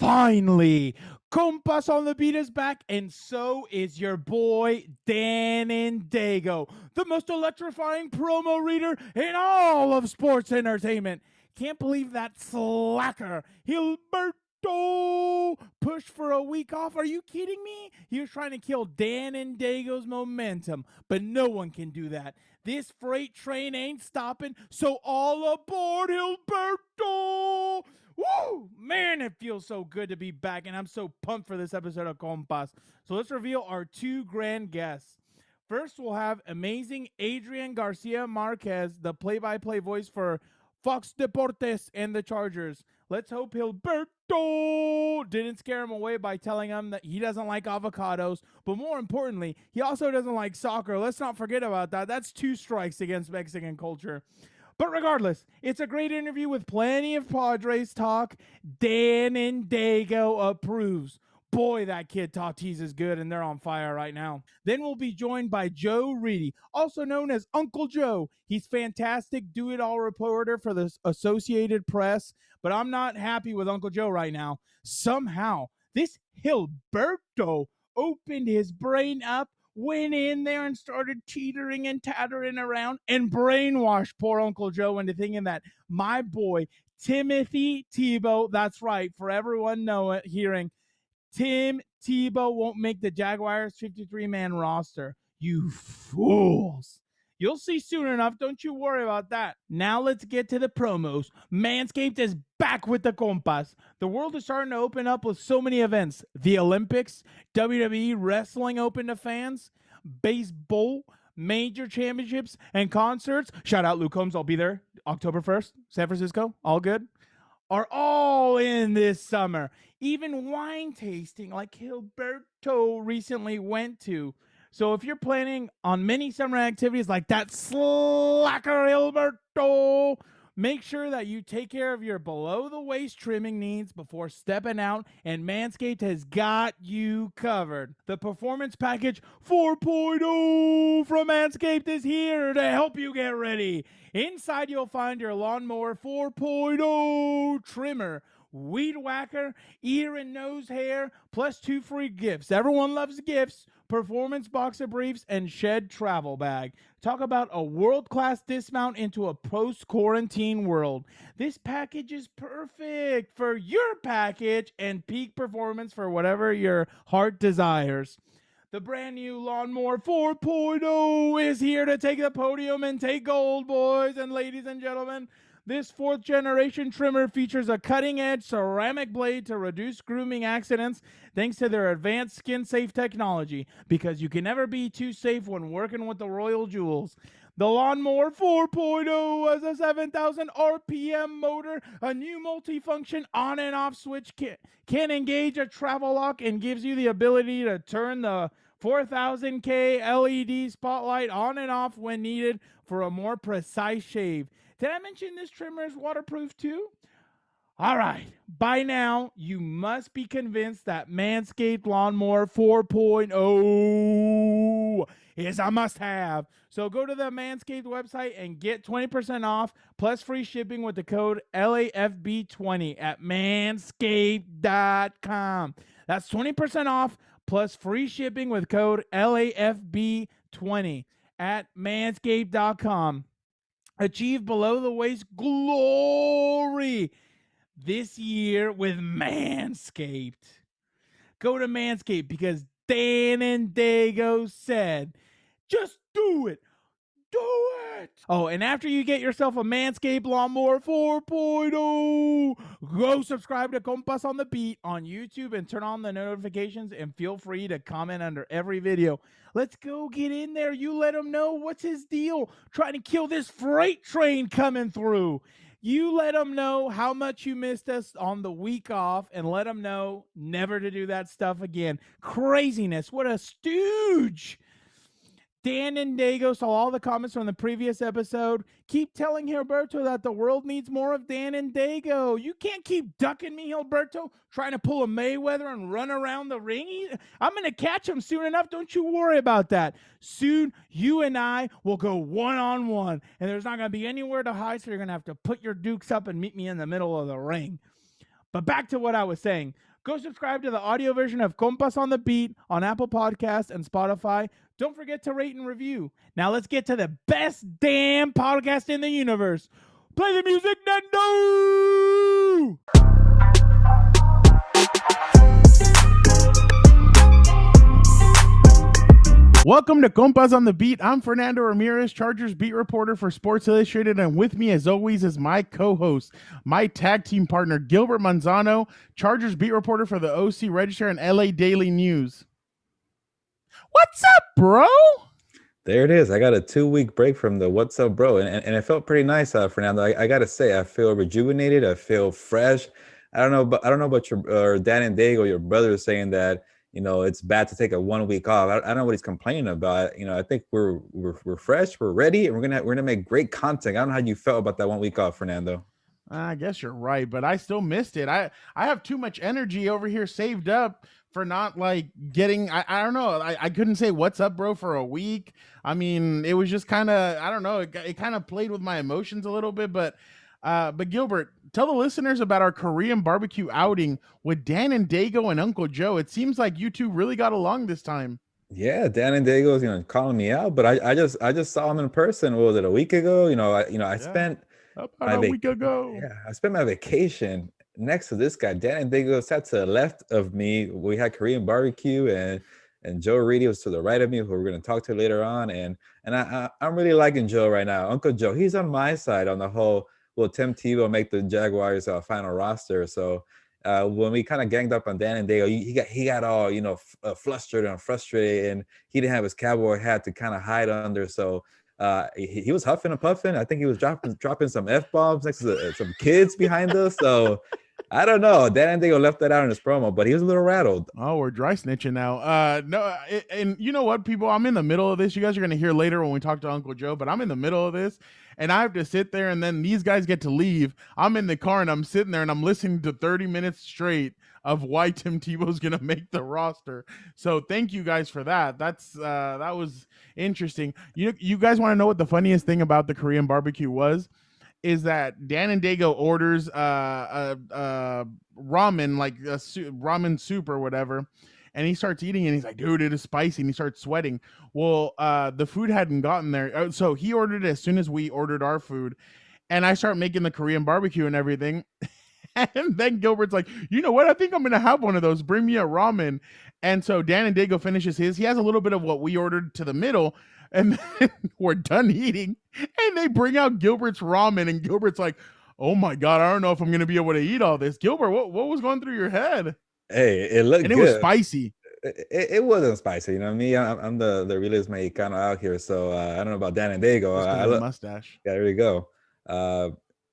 Finally, Compas on the beat is back, and so is your boy Dan and Daygo, the most electrifying promo reader in all of sports entertainment. Can't believe that slacker, Gilberto, pushed for a week off. Are you kidding me? He was trying to kill Dan and Daygo's momentum, but no one can do that. This freight train ain't stopping, so all aboard, Gilberto! Woo! Man, it feels so good to be back, and I'm so pumped for this episode of Compas. So let's reveal our two grand guests. First, we'll have amazing Adrian Garcia-Marquez, the play-by-play voice for Fox Deportes and the Chargers. Let's hope Gilberto didn't scare him away by telling him that he doesn't like avocados, but more importantly, he also doesn't like soccer. Let's not forget about that. That's 2 strikes against Mexican culture. But regardless, it's a great interview with plenty of Padres talk. Dan and Daygo approves. Boy, that kid Tatis is good, and they're on fire right now. Then we'll be joined by Joe Reedy, also known as Uncle Joe. He's fantastic do-it-all reporter for the Associated Press, but I'm not happy with Uncle Joe right now. Somehow, this Gilberto opened his brain up, went in there and started teetering and tattering around and brainwashed poor Uncle Joe into thinking that my boy Timothy Tebow, that's right, for everyone hearing, Tim Tebow won't make the Jaguars 53-man roster. You fools. You'll see soon enough. Don't you worry about that. Now let's get to the promos. Manscaped is back with the Compas. The world is starting to open up with so many events. The Olympics, WWE wrestling open to fans, baseball, major championships, and concerts. Shout out Luke Combs. I'll be there October 1st. San Francisco. All good. Are all in this summer. Even wine tasting like Gilberto recently went to. So if you're planning on many summer activities like that slacker Gilberto, make sure that you take care of your below-the-waist trimming needs before stepping out, and Manscaped has got you covered. The Performance Package 4.0 from Manscaped is here to help you get ready. Inside, you'll find your Lawnmower 4.0 trimmer, weed whacker, ear and nose hair, plus 2 free gifts. Everyone loves gifts. Performance boxer briefs and shed travel bag. Talk about a world-class dismount into a post-quarantine world. This package is perfect for your package and peak performance for whatever your heart desires. The brand new Lawnmower 4.0 is here to take the podium and take gold, boys and ladies and gentlemen. This 4th generation trimmer features a cutting-edge ceramic blade to reduce grooming accidents thanks to their advanced skin-safe technology, because you can never be too safe when working with the royal jewels. The Lawnmower 4.0 has a 7,000 RPM motor, a new multifunction on and off switch can engage a travel lock, and gives you the ability to turn the 4000K LED spotlight on and off when needed for a more precise shave. Did I mention this trimmer is waterproof too? All right. By now, you must be convinced that Manscaped Lawnmower 4.0 is a must-have. So go to the Manscaped website and get 20% off plus free shipping with the code LAFB20 at manscaped.com. That's 20% off plus free shipping with code LAFB20 at manscaped.com. Achieve below-the-waist glory this year with Manscaped. Go to Manscaped because Dan and Daygo said, just do it. Do it. Oh, and after you get yourself a Manscaped Lawnmower 4.0, go subscribe to Compas on the Beat on YouTube and turn on the notifications, and feel free to comment under every video. Let's go get in there. You let him know what's his deal. Trying to kill this freight train coming through. You let him know how much you missed us on the week off, and let him know never to do that stuff again. Craziness. What a stooge. Dan and Daygo saw all the comments from the previous episode. Keep telling Gilberto that the world needs more of Dan and Daygo. You can't keep ducking me, Gilberto, trying to pull a Mayweather and run around the ring. I'm going to catch him soon enough. Don't you worry about that. Soon, you and I will go one-on-one, and there's not going to be anywhere to hide, so you're going to have to put your dukes up and meet me in the middle of the ring. But back to what I was saying. Go subscribe to the audio version of Compas on the Beat on Apple Podcasts and Spotify. Don't forget to rate and review. Now let's get to the best damn podcast in the universe. Play the music, Nando! Welcome to Compas on the Beat. I'm Fernando Ramirez, Chargers beat reporter for Sports Illustrated, and with me, as always, is my co-host, my tag team partner, Gilbert Manzano, Chargers beat reporter for the OC Register and LA Daily News. What's up, bro? There it is. I got a 2-week break from the What's Up, Bro, and it felt pretty nice, Fernando. I gotta say, I feel rejuvenated. I feel fresh. I don't know about your Dan and Daygo, your brother, saying that it's bad to take a 1 week off. I don't know what he's complaining about. I think we're fresh, we're ready, and we're gonna make great content. I don't know how you felt about that 1 week off, Fernando. I guess you're right, but I still missed it. I have too much energy over here saved up for not like getting. I don't know. I couldn't say what's up, bro, for a week. I mean, it was just kind of, I don't know. It kind of played with my emotions a little bit, but Gilbert, tell the listeners about our Korean barbecue outing with Dan and Daygo and Uncle Joe. It seems like you two really got along this time. Yeah, Dan and Daygo's calling me out, but I just saw him in person. What was it, a week ago? I spent about a week ago. Yeah, I spent my vacation next to this guy. Dan and Daygo sat to the left of me. We had Korean barbecue, and Joe Reedy was to the right of me, who we're going to talk to later on. And I'm really liking Joe right now. Uncle Joe, he's on my side on the whole, will Tim Tebow make the Jaguars final roster? So when we kind of ganged up on Dan and Daygo, he got all flustered and frustrated, and he didn't have his cowboy hat to kind of hide under. So he was huffing and puffing. I think he was dropping some F-bombs next to some kids behind us. So I don't know. Dan and Daygo left that out in his promo, but he was a little rattled. Oh, we're dry snitching now. No, and you know what, people? I'm in the middle of this. You guys are going to hear later when we talk to Uncle Joe, but I'm in the middle of this, and I have to sit there, and then these guys get to leave. I'm in the car, and I'm sitting there, and I'm listening to 30 minutes straight of why Tim Tebow's going to make the roster. So thank you guys for that. That was interesting. You guys want to know what the funniest thing about the Korean barbecue was? Is that Dan and Daygo orders ramen, like ramen soup or whatever, and he starts eating and he's like, dude, it is spicy, and he starts sweating. Well, the food hadn't gotten there, so he ordered it as soon as we ordered our food, and I start making the Korean barbecue and everything. And then Gilbert's like, you know what? I think I'm going to have one of those. Bring me a ramen. And so Dan and Daygo finishes his. He has a little bit of what we ordered to the middle. And then we're done eating. And they bring out Gilbert's ramen. And Gilbert's like, oh, my God, I don't know if I'm going to be able to eat all this. Gilbert, what was going through your head? Hey, it looked good. And it was spicy. It wasn't spicy. You know me, I'm the realist Mexicano out here. So I don't know about Dan and Daygo. I look mustache. Yeah, there we go.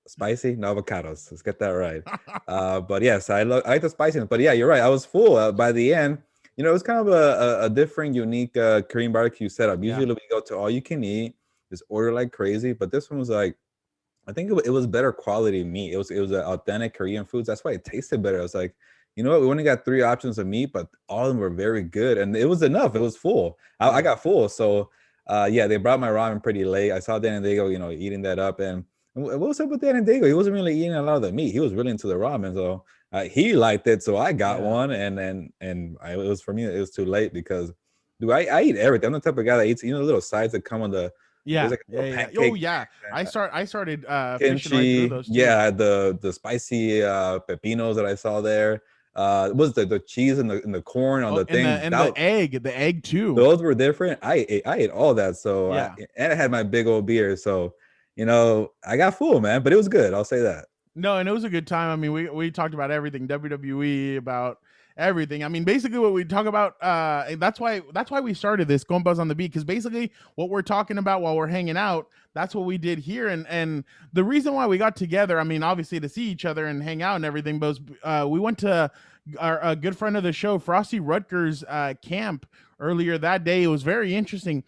Spicy, no avocados. Let's get that right. But yes, I like the spiciness. But yeah, you're right. I was full by the end. It was kind of a different, unique Korean barbecue setup. Usually we go to all you can eat, just order like crazy. But this one was like, I think it was better quality meat. It was authentic Korean foods. That's why it tasted better. I was like, you know what? We only got 3 options of meat, but all of them were very good, and it was enough. It was full. I got full. So yeah, they brought my ramen pretty late. I saw Dan and Daygo, eating that up. And what was up with Dan and Daygo? He wasn't really eating a lot of the meat. He was really into the ramen, so he liked it. So I got one, and it was, for me, it was too late because, dude, I eat everything. I'm the type of guy that eats the little sides that come on the pancake. Oh yeah, I started kimchi. Right through those too. Yeah, the spicy pepinos that I saw there. Was the cheese and the corn on the thing, and the egg too. Those were different. I ate all that. So yeah. And I had my big old beer. So I got full, man, but it was good. I'll say that. No, and it was a good time. I mean, we talked about everything, WWE, about everything. I mean, basically what we talk about, that's why we started this Compas on the Beat, because basically what we're talking about while we're hanging out, that's what we did here. And the reason why we got together, I mean, obviously to see each other and hang out and everything, but we went to a good friend of the show, Frosty Rutgers camp earlier that day. It was very interesting.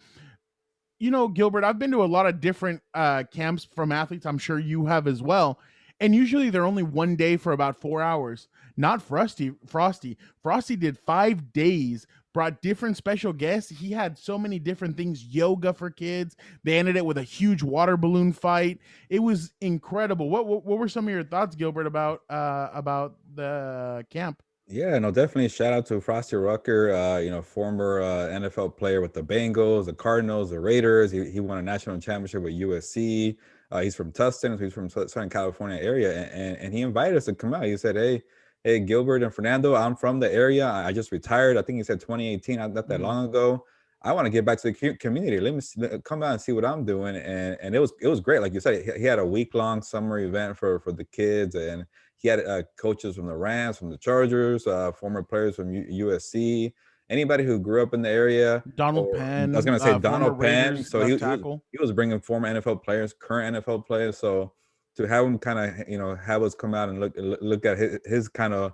Gilbert, I've been to a lot of different camps from athletes. I'm sure you have as well. And usually they're only one day for about 4 hours. Not Frosty. Frosty did 5 days, brought different special guests. He had so many different things, yoga for kids. They ended it with a huge water balloon fight. It was incredible. What were some of your thoughts, Gilbert, about the camp? Yeah, no, definitely shout out to Frosty Rucker, former NFL player with the Bengals, the Cardinals, the Raiders. He won a national championship with USC. He's from Tustin, so he's from Southern California area, and he invited us to come out. He said, hey, Gilbert and Fernando, I'm from the area. I just retired. I think he said 2018, not that long ago. I want to get back to the community. Come out and see what I'm doing. And it was great. Like you said, he had a week-long summer event for the kids, and he had coaches from the Rams, from the Chargers, former players from USC, anybody who grew up in the area. Donald Or I was Penn, going to say former Donald Penn. Raiders So left he was tackle. he was bringing former NFL players, current NFL players. So to have him kind of have us come out and look at his kind of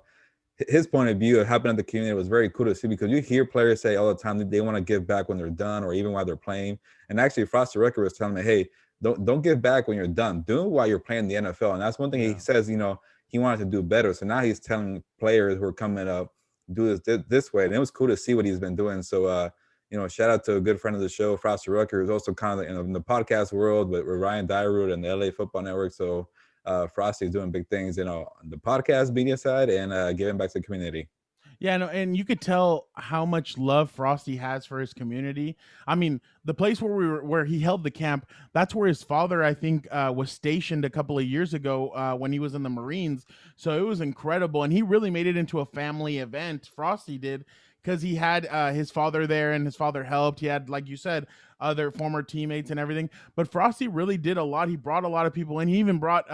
his point of view of helping out the community was very cool to see, because you hear players say all the time that they want to give back when they're done or even while they're playing. And actually, Frosty Rucker was telling me, hey, don't give back when you're done. Do it while you're playing the NFL. And that's one thing he says, he wanted to do better. So now he's telling players who are coming up, do this way. And it was cool to see what he's been doing. So, shout out to a good friend of the show, Frosty Rucker, who's also kind of in the podcast world with Ryan Dyrud and the LA Football Network. So Frosty is doing big things, on the podcast media side and giving back to the community. Yeah, no, and you could tell how much love Frosty has for his community. I mean, the place where he held the camp, that's where his father, I think, was stationed a couple of years ago when he was in the Marines. So it was incredible, and he really made it into a family event. Frosty did, because he had his father there, and his father helped. He had, like you said, other former teammates and everything. But Frosty really did a lot. He brought a lot of people in. He even brought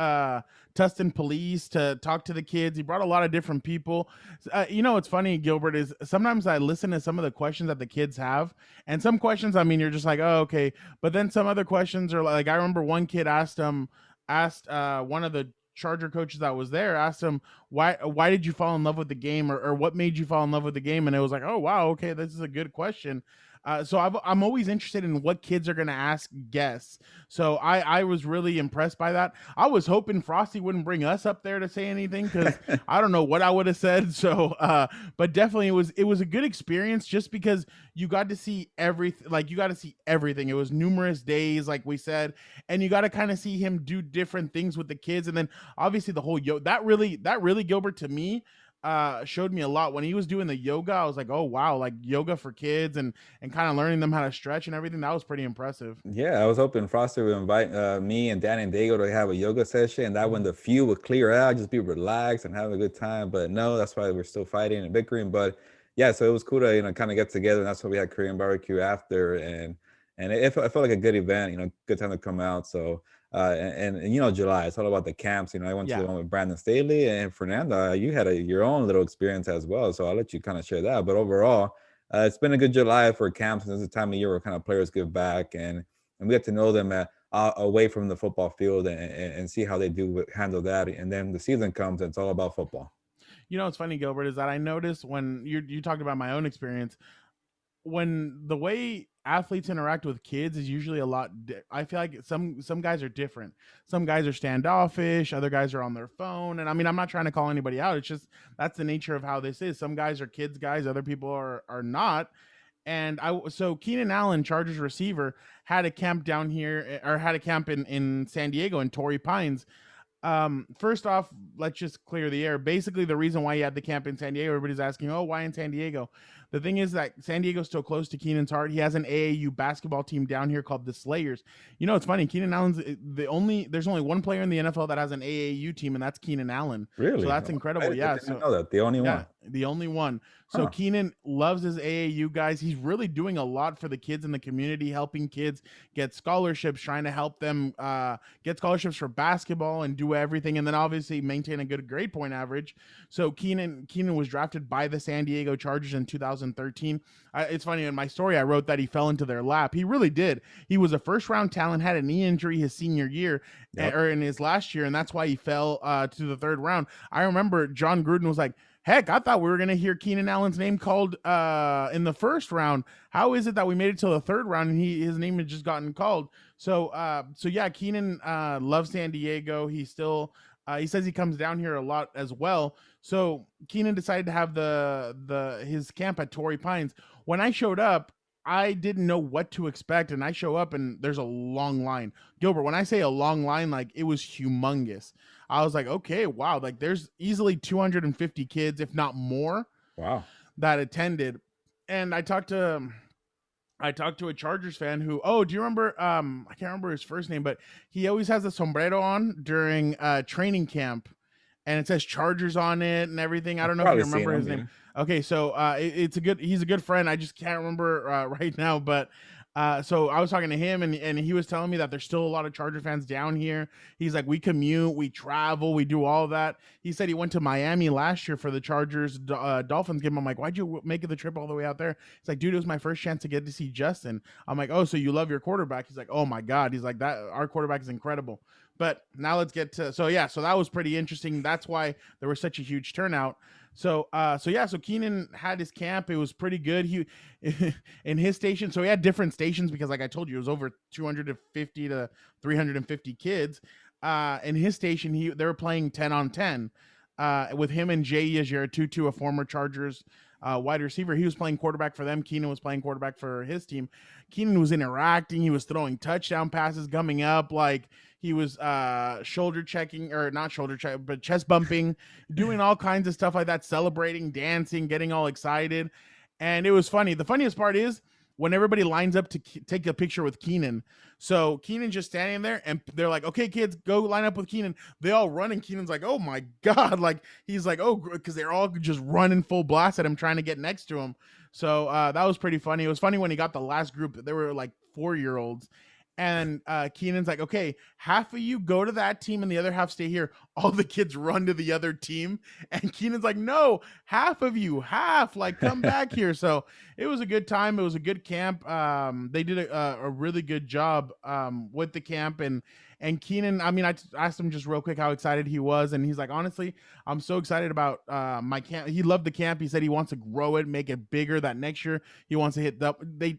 Tustin police to talk to the kids. He brought a lot of different people. What's funny, Gilbert, is sometimes I listen to some of the questions that the kids have, and some questions, I mean, you're just like, oh, okay. But then some other questions are like, I remember one kid asked one of the Charger coaches that was there, asked him, why did you fall in love with the game, or what made you fall in love with the game? And it was like, oh wow, okay, this is a good question. So I'm always interested in what kids are going to ask guests. So I was really impressed by that. I was hoping Frosty wouldn't bring us up there to say anything, because I don't know what I would have said. So, but definitely it was a good experience, just because you got to see everything. Like, you got to see everything. It was numerous days, like we said, and you got to kind of see him do different things with the kids. And then obviously the whole that really Gilbert, to me, showed me a lot when he was doing the yoga. I was like, oh wow, like yoga for kids, and kind of learning them how to stretch and everything. That was pretty impressive. Yeah, I was hoping Frosty would invite me and Danny and Daygo to have a yoga session, and that when the feud would clear out, just be relaxed and have a good time. But no, that's why we're still fighting and bickering. But yeah, so it was cool to kind of get together, and that's why we had Korean barbecue after, and it felt like a good event, good time to come out. So and July, it's all about the camps. I went to the one with Brandon Staley and Fernando. You had your own little experience as well, so I'll let you kind of share that. But overall, it's been a good July for camps, and this is the time of year where kind of players give back, and we get to know them away from the football field, and see how they do handle that. And then the season comes, and it's all about football. What's funny, Gilbert, is that I noticed when you talked about my own experience, when the way athletes interact with kids is usually a lot. I feel like some guys are different. Some guys are standoffish. Other guys are on their phone. And I mean, I'm not trying to call anybody out. It's just that's the nature of how this is. Some guys are kids guys. Other people are not. And so Keenan Allen, Chargers receiver, had a camp down here, or had a camp in San Diego in Torrey Pines. First off, let's just clear the air. Basically, the reason why he had the camp in San Diego, everybody's asking, oh, why in San Diego? The thing is that San Diego's still close to Keenan's heart. He has an AAU basketball team down here called the Slayers. It's funny. Keenan Allen's there's only one player in the NFL that has an AAU team, and that's Keenan Allen. Really? So that's incredible. I didn't know that. The only one. The only one. So Keenan loves his AAU guys. He's really doing a lot for the kids in the community, helping kids get scholarships, trying to help them get scholarships for basketball and do everything. And then obviously maintain a good grade point average. So Keenan was drafted by the San Diego Chargers in 2013. It's funny, in my story, I wrote that he fell into their lap. He really did. He was a first round talent, had a knee injury his senior year, or in his last year. And that's why he fell to the third round. I remember John Gruden was like, heck, I thought we were going to hear Keenan Allen's name called in the first round. How is it that we made it to the third round and his name had just gotten called? So yeah, Keenan loves San Diego. He still he says he comes down here a lot as well. So Keenan decided to have his camp at Torrey Pines. When I showed up, I didn't know what to expect, and I show up and there's a long line. Gilbert, when I say a long line, like, it was humongous. I was like, okay, wow, like there's easily 250 kids, if not more, Wow. that attended. And I talked to a Chargers fan who, do you remember, I can't remember his first name, but he always has a sombrero on during training camp, and it says Chargers on it and everything. I don't know if you remember his name. Okay, so he's a good friend. I just can't remember right now, but so I was talking to him, and he was telling me that there's still a lot of Charger fans down here. He's like, we commute, we travel, we do all that. He said he went to Miami last year for the Chargers Dolphins game. I'm like, why'd you make the trip all the way out there? He's like, dude, it was my first chance to get to see Justin. I'm like, oh, so you love your quarterback? He's like, oh my God. He's like, that our quarterback is incredible. But now let's get to, so that was pretty interesting. That's why there was such a huge turnout. So Keenan had his camp. It was pretty good. He in his station. So he had different stations because, like I told you, it was over 250 to 350 kids. In his station, they were playing 10 on 10 with him and Jay Yajere-Tutu, a former Chargers wide receiver. He was playing quarterback for them. Keenan was playing quarterback for his team. Keenan was interacting. He was throwing touchdown passes, gumming up, like he was shoulder checking, or not shoulder check, but chest bumping, doing all kinds of stuff like that, celebrating, dancing, getting all excited. And it was funny. The funniest part is when everybody lines up to take a picture with Keenan. So Keenan's just standing there, and they're like, okay, kids, go line up with Keenan. They all run, and Keenan's like, oh my God. Like, he's like, oh, because they're all just running full blast at him, trying to get next to him. So that was pretty funny. It was funny when he got the last group. They were like 4-year-olds. And Keenan's like, okay, half of you go to that team and the other half stay here. All the kids run to the other team. And Keenan's like, no, half of you, like, come back here. So it was a good time. It was a good camp. They did a really good job with the camp. And Keenan, I mean, I asked him just real quick how excited he was. And he's like, honestly, I'm so excited about my camp. He loved the camp. He said he wants to grow it, make it bigger, that next year he wants to hit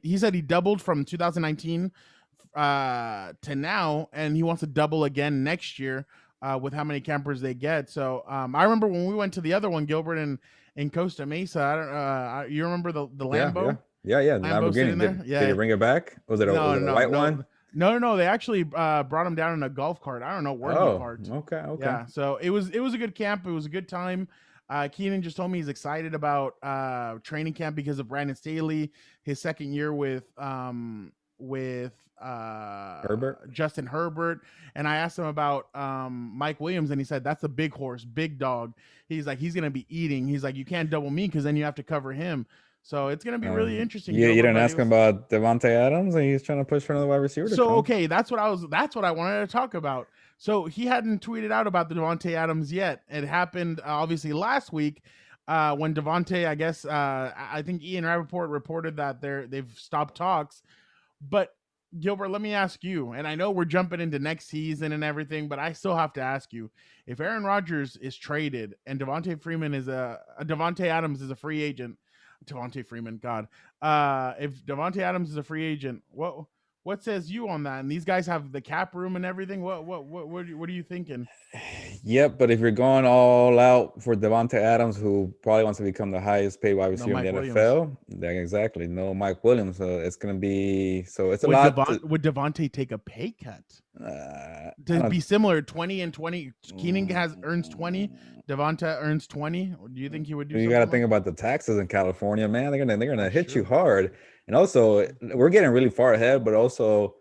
he said he doubled from 2019 to now, and he wants to double again next year with how many campers they get. So I remember when we went to the other one, Gilbert in Costa Mesa. I don't you remember the Lambo? Yeah. The Lamborghini. Did you bring it back? Was it a white one? No. They actually brought him down in a golf cart. I don't know where he parked. Okay. Yeah. So it was a good camp. It was a good time. Keenan just told me he's excited about training camp because of Brandon Staley, his second year with Herbert, Justin Herbert. And I asked him about Mike Williams, and he said that's a big horse, big dog. He's like, he's gonna be eating. He's like, you can't double me because then you have to cover him. So it's gonna be really interesting. Yeah, you didn't ask him about Davante Adams, and he's trying to push for another wide receiver. So okay, that's what I wanted to talk about. So he hadn't tweeted out about the Davante Adams yet. It happened obviously last week when Davante, I guess, I think Ian Rappaport reported that they've stopped talks. But Gilbert, let me ask you, and I know we're jumping into next season and everything, but I still have to ask you, if Aaron Rodgers is traded and Devontae Adams is a free agent, Devontae Freeman, God, if Davante Adams is a free agent, what says you on that? And these guys have the cap room and everything. What are you thinking? Yep, but if you're going all out for Davante Adams, who probably wants to become the highest paid wide receiver in the NFL, yeah, exactly. No Mike Williams. It's going to be it's a lot. Would Davante take a pay cut to be similar? 20 and 20. Keenan earns 20. Davante earns 20. Do you think he would do? You got to think about the taxes in California, man. They're gonna hit you hard. And also, we're getting really far ahead, but also,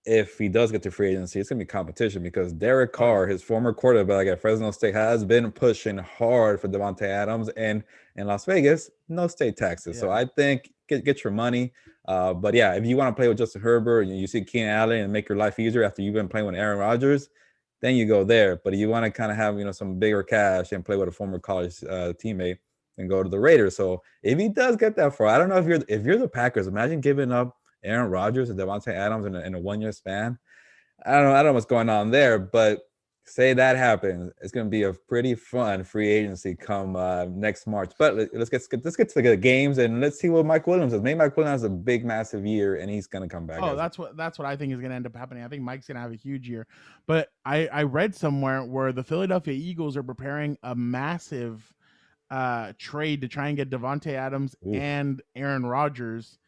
if he does get to free agency, it's going to be competition because Derek Carr, his former quarterback at Fresno State, has been pushing hard for Davante Adams. And in Las Vegas, no state taxes. Yeah. So I think get your money. But yeah, if you want to play with Justin Herbert and you see Keenan Allen and make your life easier after you've been playing with Aaron Rodgers, then you go there. But if you want to kind of have, some bigger cash and play with a former college teammate, and go to the Raiders. So if he does get that far, I don't know if you're the Packers, imagine giving up Aaron Rodgers and Davante Adams in a 1-year span. I don't know what's going on there, but say that happens, it's going to be a pretty fun free agency come next March. But let's get to the games and let's see what Mike Williams does. Maybe Mike Williams has a big, massive year and he's going to come back. Oh, that's what I think is going to end up happening. I think Mike's going to have a huge year. But I read somewhere where the Philadelphia Eagles are preparing a massive trade to try and get Davante Adams and Aaron Rodgers.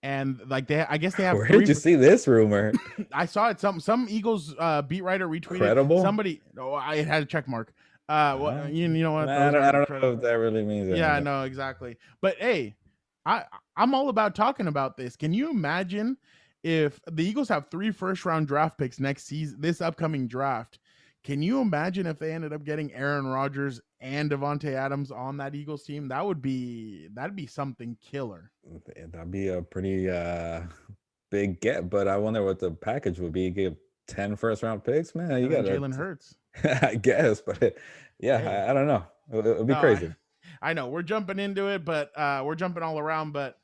and like I guess they have. Where did you see this rumor? I saw it. Some Eagles beat writer retweeted. Credible? Somebody. Oh, I had a check mark. Well, you know what? I don't know if that really means anything. Yeah, no, exactly. But hey, I'm all about talking about this. Can you imagine if the Eagles have 3 first-round draft picks next season, this upcoming draft? Can you imagine if they ended up getting Aaron Rodgers and Devontae Adams on that Eagles team? That'd be something killer. That'd be a pretty big get, but I wonder what the package would be. You give 10 first-round picks, man. You got Jalen Hurts. I guess, but yeah, Hey. I don't know. It would be crazy. I know we're jumping into it, but we're jumping all around. But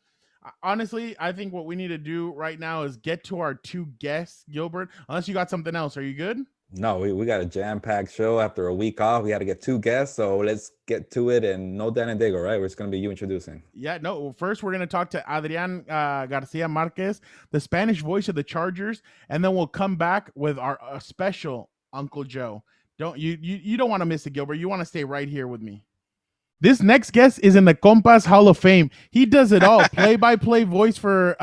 honestly, I think what we need to do right now is get to our 2 guests, Gilbert. Unless you got something else, are you good? No, we got a jam-packed show after a week off. We had to get 2 guests, so let's get to it. And no Dan and Daygo, right? It's going to be you introducing. Yeah, no. First, we're going to talk to Adrian Garcia-Marquez, the Spanish voice of the Chargers, and then we'll come back with our special Uncle Joe. You don't want to miss it, Gilbert. You want to stay right here with me. This next guest is in the Compas Hall of Fame. He does it all. Play-by-play voice for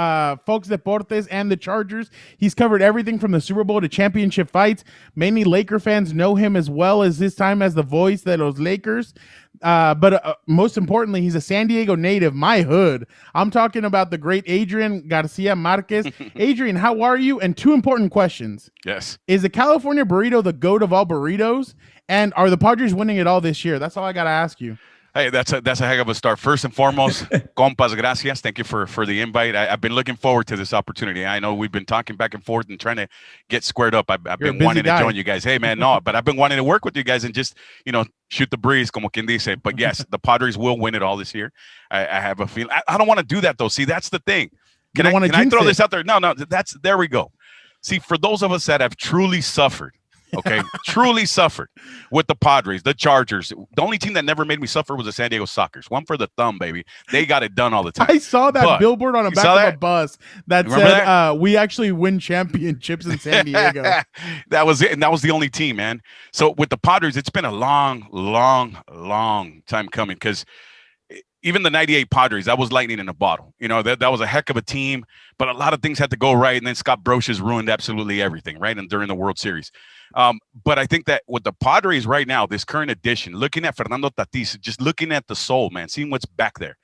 Fox Deportes and the Chargers. He's covered everything from the Super Bowl to championship fights. Many Laker fans know him as well as his time as the voice of those Lakers. But most importantly, he's a San Diego native, my hood. I'm talking about the great Adrian Garcia-Marquez. Adrian, how are you? And 2 important questions. Yes. Is the California burrito the GOAT of all burritos? And are the Padres winning it all this year? That's all I got to ask you. Hey, that's a heck of a start. First and foremost, Compas, gracias. Thank you for the invite. I've been looking forward to this opportunity. I know we've been talking back and forth and trying to get squared up. I've been wanting to join you guys. Hey, man, no, but I've been wanting to work with you guys and just, shoot the breeze, como quien dice. But yes, the Padres will win it all this year. I have a feeling. I don't want to do that, though. See, that's the thing. Can I throw this out there? No, there we go. See, for those of us that have truly suffered, truly suffered with the Padres, the Chargers. The only team that never made me suffer was the San Diego Sockers. One for the thumb, baby. They got it done all the time. I saw that billboard on the back of a bus that said, we actually win championships in San Diego. That was it. And that was the only team, man. So with the Padres, it's been a long time coming because even the 98 Padres, that was lightning in a bottle. That was a heck of a team, but a lot of things had to go right. And then Scott Brosius ruined absolutely everything, right? And during the World Series. But I think that with the Padres right now, this current edition, looking at Fernando Tatis, just looking at the soul, man, seeing what's back there.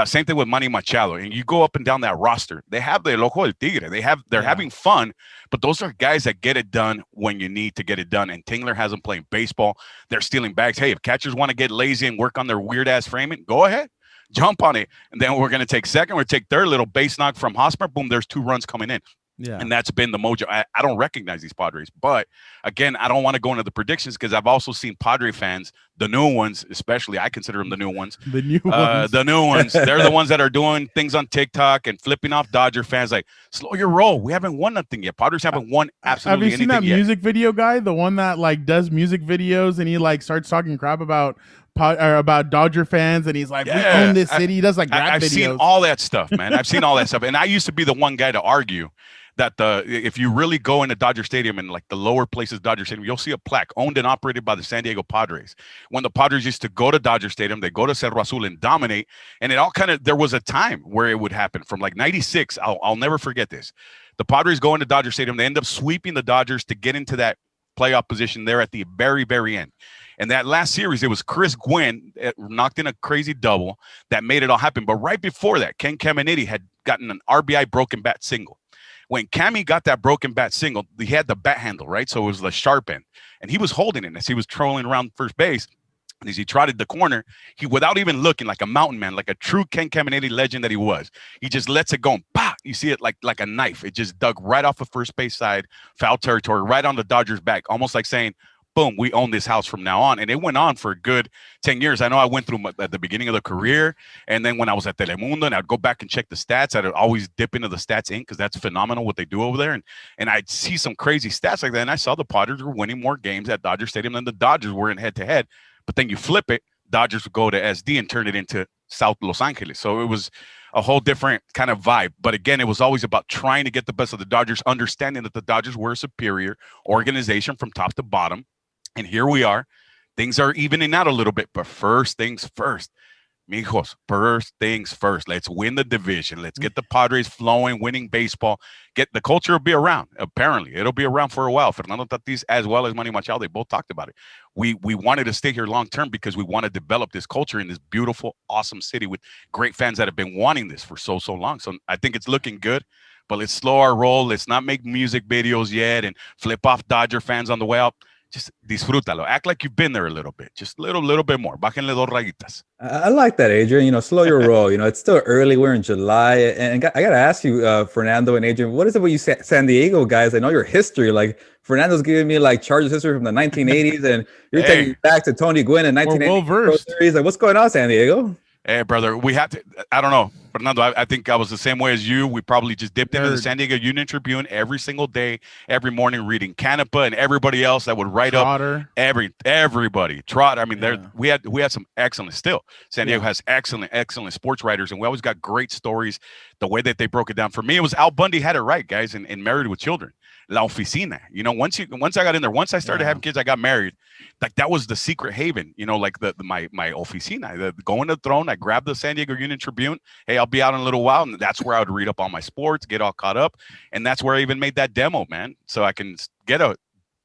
Same thing with Manny Machado. And you go up and down that roster, they have the Ojo del Tigre. They're having fun, but those are guys that get it done when you need to get it done. And Tingler has them playing baseball. They're stealing bags. Hey, if catchers want to get lazy and work on their weird-ass framing, go ahead. Jump on it. And then we're going to take second. We're going to take third. Little base knock from Hosmer. Boom, there's 2 runs coming in. Yeah. And that's been the mojo. I don't recognize these Padres. But, again, I don't want to go into the predictions because I've also seen Padre fans, the new ones especially. I consider them the new ones. The new ones. The new ones. They're the ones that are doing things on TikTok and flipping off Dodger fans like, slow your roll. We haven't won nothing yet. Padres haven't won absolutely anything yet. Have you seen that music video guy? The one that, does music videos and he, starts talking crap about Dodger fans, and he's like, we own this city. He does rap videos. I've seen all that stuff, man. I've seen all that stuff. And I used to be the one guy to argue that if you really go into Dodger Stadium and the lower places Dodger Stadium, you'll see a plaque owned and operated by the San Diego Padres. When the Padres used to go to Dodger Stadium, they go to Cerro Azul and dominate. And it all there was a time where it would happen from 96. I'll never forget this. The Padres go into Dodger Stadium. They end up sweeping the Dodgers to get into that playoff position there at the very, very end. And that last series, it was Chris Gwynn knocked in a crazy double that made it all happen. But right before that, Ken Caminiti had gotten an RBI broken bat single. When Cammy got that broken bat single, he had the bat handle, right? So it was the sharp end. And he was holding it as he was trolling around first base. And as he trotted the corner, he, without even looking, like a mountain man, like a true Ken Caminiti legend that he was, he just lets it go and pop. You see it like a knife. It just dug right off the first base side, foul territory, right on the Dodgers' back, almost like saying, boom, we own this house from now on. And it went on for a good 10 years. I know I went through at the beginning of the career. And then when I was at Telemundo and I'd go back and check the stats, I'd always dip into the stats Inc. because that's phenomenal what they do over there. And I'd see some crazy stats like that. And I saw the Padres were winning more games at Dodger Stadium than the Dodgers were in head-to-head. But then you flip it, Dodgers would go to SD and turn it into South Los Angeles. So it was a whole different kind of vibe. But again, it was always about trying to get the best of the Dodgers, understanding that the Dodgers were a superior organization from top to bottom. And here we are. Things are evening out a little bit. But first things first, Mijos, first things first. Let's win the division. Let's get the Padres flowing, winning baseball. Get the culture will be around. Apparently, it'll be around for a while. Fernando Tatis, as well as Manny Machado, they both talked about it. We wanted to stay here long term because we want to develop this culture in this beautiful, awesome city with great fans that have been wanting this for so long. So I think it's looking good. But let's slow our roll. Let's not make music videos yet and flip off Dodger fans on the way out. Just disfrútalo. Act like you've been there a little bit. Just a little bit more. Bájenle dos rayitas. I like that, Adrian. You know, slow your roll. You know, it's still early. We're in July. And I got to ask you, Fernando and Adrian, what is it with you San Diego guys? I know your history. Like, Fernando's giving me, like, Chargers history from the 1980s, and you're taking me back to Tony Gwynn in 1980. Well-versed. Like, what's going on, San Diego? Hey, brother, we have to – I don't know. Fernando, I think I was the same way as you. We probably just dipped into the San Diego Union Tribune every single day, every morning, reading Canepa and everybody else that would write Trotter. up everybody. Trotter. I mean, we had some excellent still. San Diego has excellent sports writers, and we always got great stories. The way that they broke it down. For me, it was Al Bundy had it right, guys, in Married with Children. La Oficina. You know, once I got in there, once I started having kids, I got married. Like, that was the secret haven. You know, like my oficina. Going to the throne, I grabbed the San Diego Union Tribune. Hey, I'll be out in a little while, and that's where I would read up on my sports, get all caught up, and that's where I even made that demo, man, so I can get a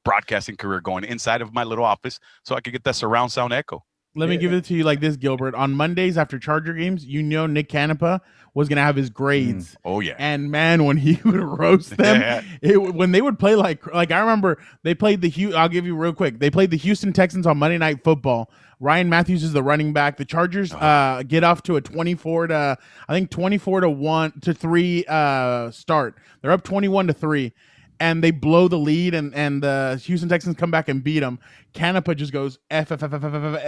broadcasting career going inside of my little office, so I could get that surround sound echo. Let me give it to you like this, Gilbert. On Mondays after Charger games, you know Nick Canepa was going to have his grades. Oh, yeah. And, man, when he would roast them, when they would play like I remember they played I'll give you real quick. They played the Houston Texans on Monday Night Football. Ryan Matthews is the running back. The Chargers get off to a 24 to 1 to 3 start. They're up 21-3. And they blow the lead, and the Houston Texans come back and beat them. Canepa just goes F,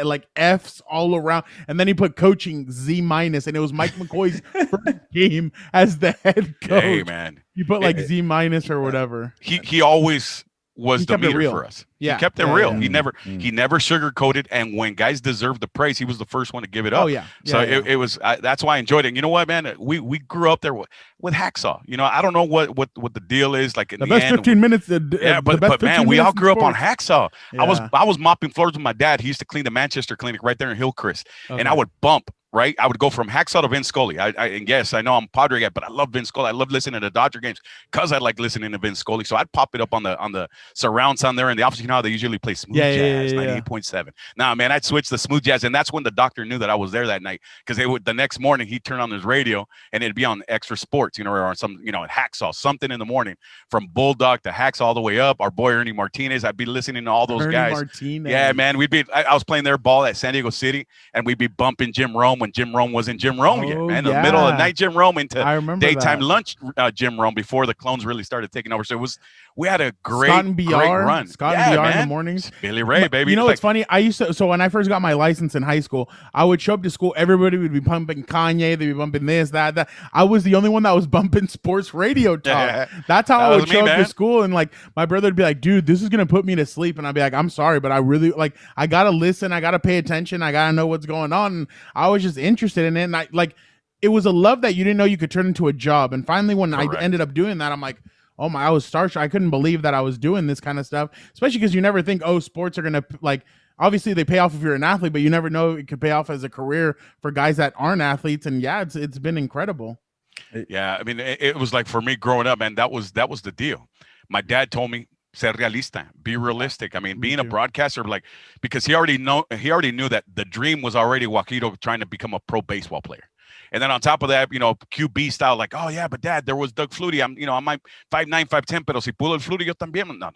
like F's all around. And then he put coaching Z-, and it was Mike McCoy's first game as the head coach. Hey, man. He put like Z- or whatever. He always was the leader for us. Yeah. He kept it real. He never sugarcoated, and when guys deserved the praise, he was the first one to give it up. Oh yeah. It was that's why I enjoyed it. And you know what, man? We grew up there with Hacksaw. You know, I don't know what the deal is. Like in the best end, 15 minutes. But man, we all grew up on Hacksaw. Yeah. I was mopping floors with my dad. He used to clean the Manchester Clinic right there in Hillcrest, and I would bump. Right, I would go from Hacksaw to Vin Scully. And yes, I know I'm a Padre guy, but I love Vin Scully. I love listening to Dodger games because I like listening to Vin Scully. So I'd pop it up on the surround sound there in the office. You know how they usually play smooth jazz, 98.7. Nah, man, I'd switch the smooth jazz, and that's when the doctor knew that I was there that night because the next morning he'd turn on his radio and it'd be on Extra Sports, you know, or on some, you know, Hacksaw, something in the morning from Bulldog to Hacksaw all the way up. Our boy Ernie Martinez, I'd be listening to all those guys. Martinez. Yeah, man, I was playing their ball at San Diego City, and we'd be bumping Jim Rome when Jim Rome wasn't Jim Rome yet, man. In the middle of the night, Jim Rome into daytime lunch, Jim Rome before the clones really started taking over. So we had a great run. Scott and BR in the mornings. Billy Ray, baby. You know what's funny? So when I first got my license in high school, I would show up to school. Everybody would be bumping Kanye. They'd be bumping this, that. I was the only one that was bumping sports radio talk. That's how I would show up to school. And like my brother would be like, dude, this is going to put me to sleep. And I'd be like, I'm sorry, but I really I got to listen. I got to pay attention. I got to know what's going on. And I was just interested in it. And it was a love that you didn't know you could turn into a job. And finally, when I ended up doing that, I'm like, oh my, I was starstruck. I couldn't believe that I was doing this kind of stuff, especially because you never think, sports are going to obviously they pay off if you're an athlete, but you never know it could pay off as a career for guys that aren't athletes. And it's been incredible. Yeah. I mean, it was like for me growing up, man, that was the deal. My dad told me, ser realista, be realistic. I mean, being a broadcaster, because he already knew that the dream was already Joaquito trying to become a pro baseball player. And then on top of that, you know, QB style, like, oh yeah, but Dad, there was Doug Flutie. I'm 5'9", 5'10", pero si pudo el Flutie, yo también. No.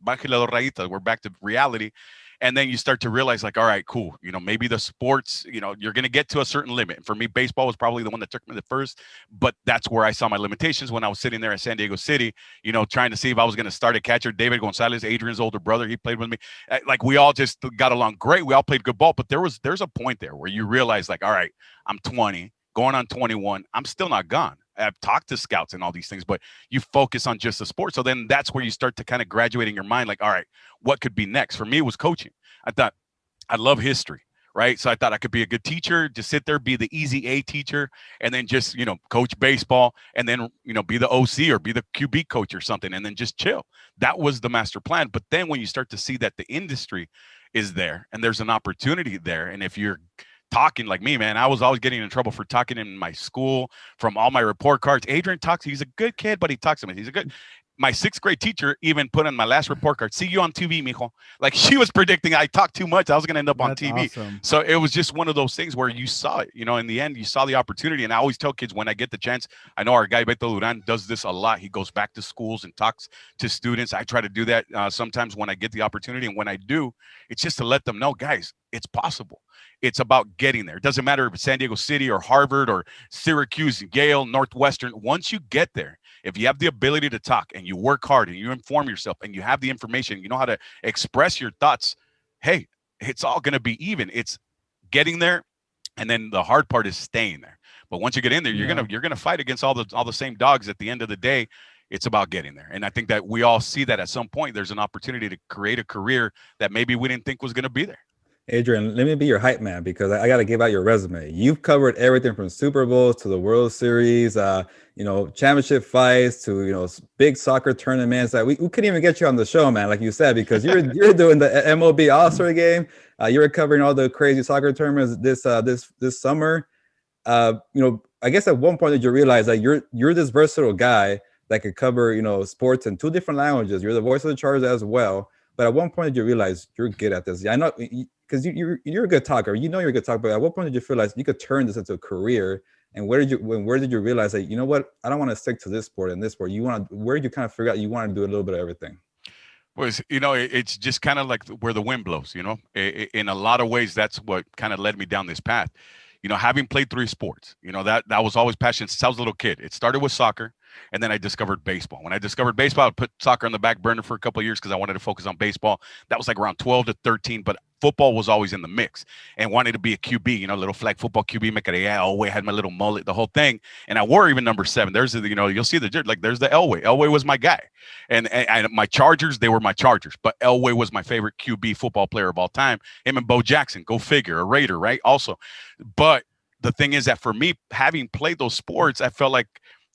Bájale dos rayitas. We're back to reality. And then you start to realize, like, all right, cool. You know, maybe the sports, you know, you're going to get to a certain limit. And for me, baseball was probably the one that took me the first. But that's where I saw my limitations when I was sitting there at San Diego City, you know, trying to see if I was going to start a catcher. David Gonzalez, Adrian's older brother, he played with me. Like, we all just got along great. We all played good ball. But there's a point there where you realize, like, all right, I'm 20, going on 21. I'm still not gone. I've talked to scouts and all these things, but you focus on just the sport. So then that's where you start to kind of graduate in your mind. Like, all right, what could be next? For me, it was coaching. I thought I love history, right? So I thought I could be a good teacher, just sit there, be the easy A teacher, and then just, you know, coach baseball, and then, you know, be the OC or be the QB coach or something, and then just chill. That was the master plan. But then when you start to see that the industry is there and there's an opportunity there, and if you're talking like me, man. I was always getting in trouble for talking in my school from all my report cards. Adrian talks. He's a good kid, but he talks to me. He's a good. My 6th grade teacher even put on my last report card, "See you on TV, mijo." Like she was predicting I talked too much. I was going to end up on TV. Awesome. So it was just one of those things where you saw it, you know, in the end, you saw the opportunity. And I always tell kids when I get the chance, I know our guy Beto Duran does this a lot. He goes back to schools and talks to students. I try to do that sometimes when I get the opportunity. And when I do, it's just to let them know, guys, it's possible. It's about getting there. It doesn't matter if it's San Diego City or Harvard or Syracuse, Yale, Northwestern. Once you get there, if you have the ability to talk and you work hard and you inform yourself and you have the information, you know how to express your thoughts, hey, it's all going to be even. It's getting there, and then the hard part is staying there. But once you get in there, you're gonna fight against all the same dogs. At the end of the day, it's about getting there. And I think that we all see that at some point there's an opportunity to create a career that maybe we didn't think was going to be there. Adrian, let me be your hype man because I got to give out your resume. You've covered everything from Super Bowls to the World Series, championship fights to, big soccer tournaments that we couldn't even get you on the show, man, like you said, because you're doing the MLB All-Star game. You were covering all the crazy soccer tournaments this summer. I guess at one point did you realize that you're this versatile guy that could cover, sports in 2 different languages. You're the voice of the Chargers as well. But at one point did you realize you're good at this? I know because you're a good talker. You're a good talker. But at what point did you feel like you could turn this into a career? And where did you realize that, you know what, I don't want to stick to this sport and this sport? Where did you kind of figure out you want to do a little bit of everything? Well, it's just kind of like where the wind blows, in a lot of ways, that's what kind of led me down this path. Having played 3 sports, that was always passion since I was a little kid. It started with soccer, and then I discovered baseball. When I discovered baseball, I put soccer on the back burner for a couple of years because I wanted to focus on baseball. That was like around 12 to 13, but football was always in the mix and wanted to be a QB, little flag football QB. I always had my little mullet, the whole thing. And I wore even number 7. There's you'll see there's the Elway. Elway was my guy. And my Chargers, they were my Chargers. But Elway was my favorite QB football player of all time. Him and Bo Jackson, go figure, a Raider, right? Also. But the thing is that for me, having played those sports, I felt like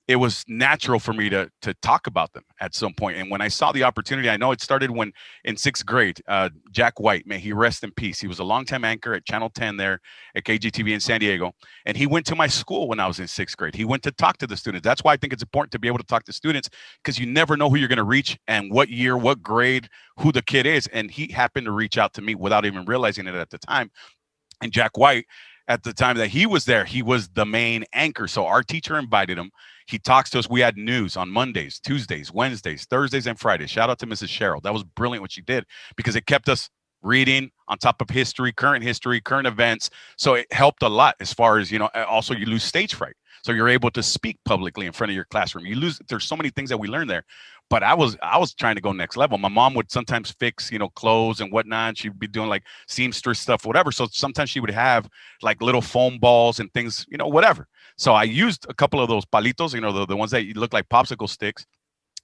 it was natural for me to talk about them at some point. And when I saw the opportunity, I know it started when in 6th grade, Jack White, may he rest in peace. He was a longtime anchor at Channel 10 there at KGTV in San Diego. And he went to my school when I was in 6th grade. He went to talk to the students. That's why I think it's important to be able to talk to students, because you never know who you're going to reach and what year, what grade, who the kid is. And he happened to reach out to me without even realizing it at the time. And Jack White, at the time that he was there, he was the main anchor. So our teacher invited him. He talks to us. We had news on Mondays, Tuesdays, Wednesdays, Thursdays, and Fridays. Shout out to Mrs. Cheryl. That was brilliant what she did, because it kept us reading on top of history, current events. So it helped a lot as far as, also you lose stage fright. So you're able to speak publicly in front of your classroom. There's so many things that we learned there. But I was trying to go next level. My mom would sometimes fix, clothes and whatnot. She'd be doing like seamstress stuff, whatever. So sometimes she would have like little foam balls and things, whatever. So I used a couple of those palitos, the ones that look like popsicle sticks.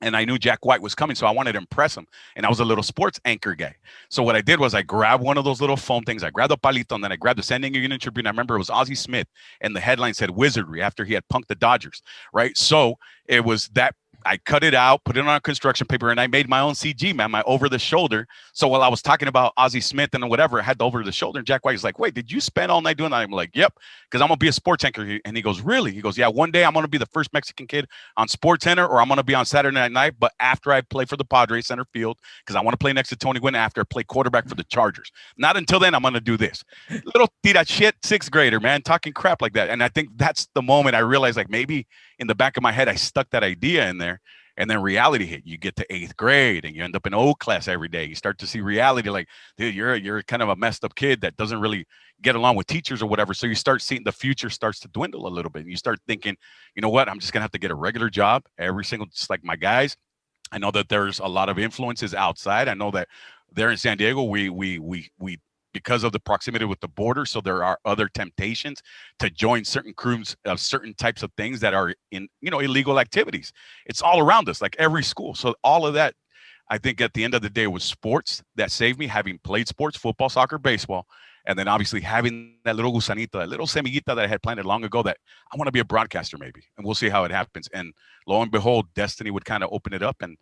And I knew Jack White was coming, so I wanted to impress him. And I was a little sports anchor guy. So what I did was I grabbed one of those little foam things. I grabbed the palito, and then I grabbed the San Diego Union Tribune. I remember it was Ozzie Smith, and the headline said "Wizardry" after he had punked the Dodgers, right? So it was that. I cut it out, put it on construction paper, and I made my own CG, man, my over the shoulder. So while I was talking about Ozzie Smith and whatever, I had the over the shoulder. And Jack White was like, "Wait, did you spend all night doing that?" I'm like, "Yep, because I'm going to be a sports anchor." And he goes, "Really?" He goes, "Yeah, one day I'm going to be the first Mexican kid on Sports Center, or I'm going to be on Saturday Night, but after I play for the Padres center field, because I want to play next to Tony Gwynn after I play quarterback for the Chargers. Not until then, I'm going to do this." Little tira shit 6th grader, man, talking crap like that. And I think that's the moment I realized, like, maybe in the back of my head, I stuck that idea in there. And then reality hit. You get to 8th grade and you end up in O class every day. You start to see reality, like, dude, you're kind of a messed up kid that doesn't really get along with teachers or whatever. So you start seeing the future starts to dwindle a little bit. And you start thinking, you know what, I'm just gonna have to get a regular job just like my guys. I know that there's a lot of influences outside. I know that there in San Diego, we because of the proximity with the border, so there are other temptations to join certain crews of certain types of things that are in, illegal activities. It's all around us, like every school. So all of that, I think at the end of the day, was sports that saved me, having played sports, football, soccer, baseball, and then obviously having that little gusanito, that little semillita that I had planted long ago, that I want to be a broadcaster maybe, and we'll see how it happens. And lo and behold, destiny would kind of open it up, and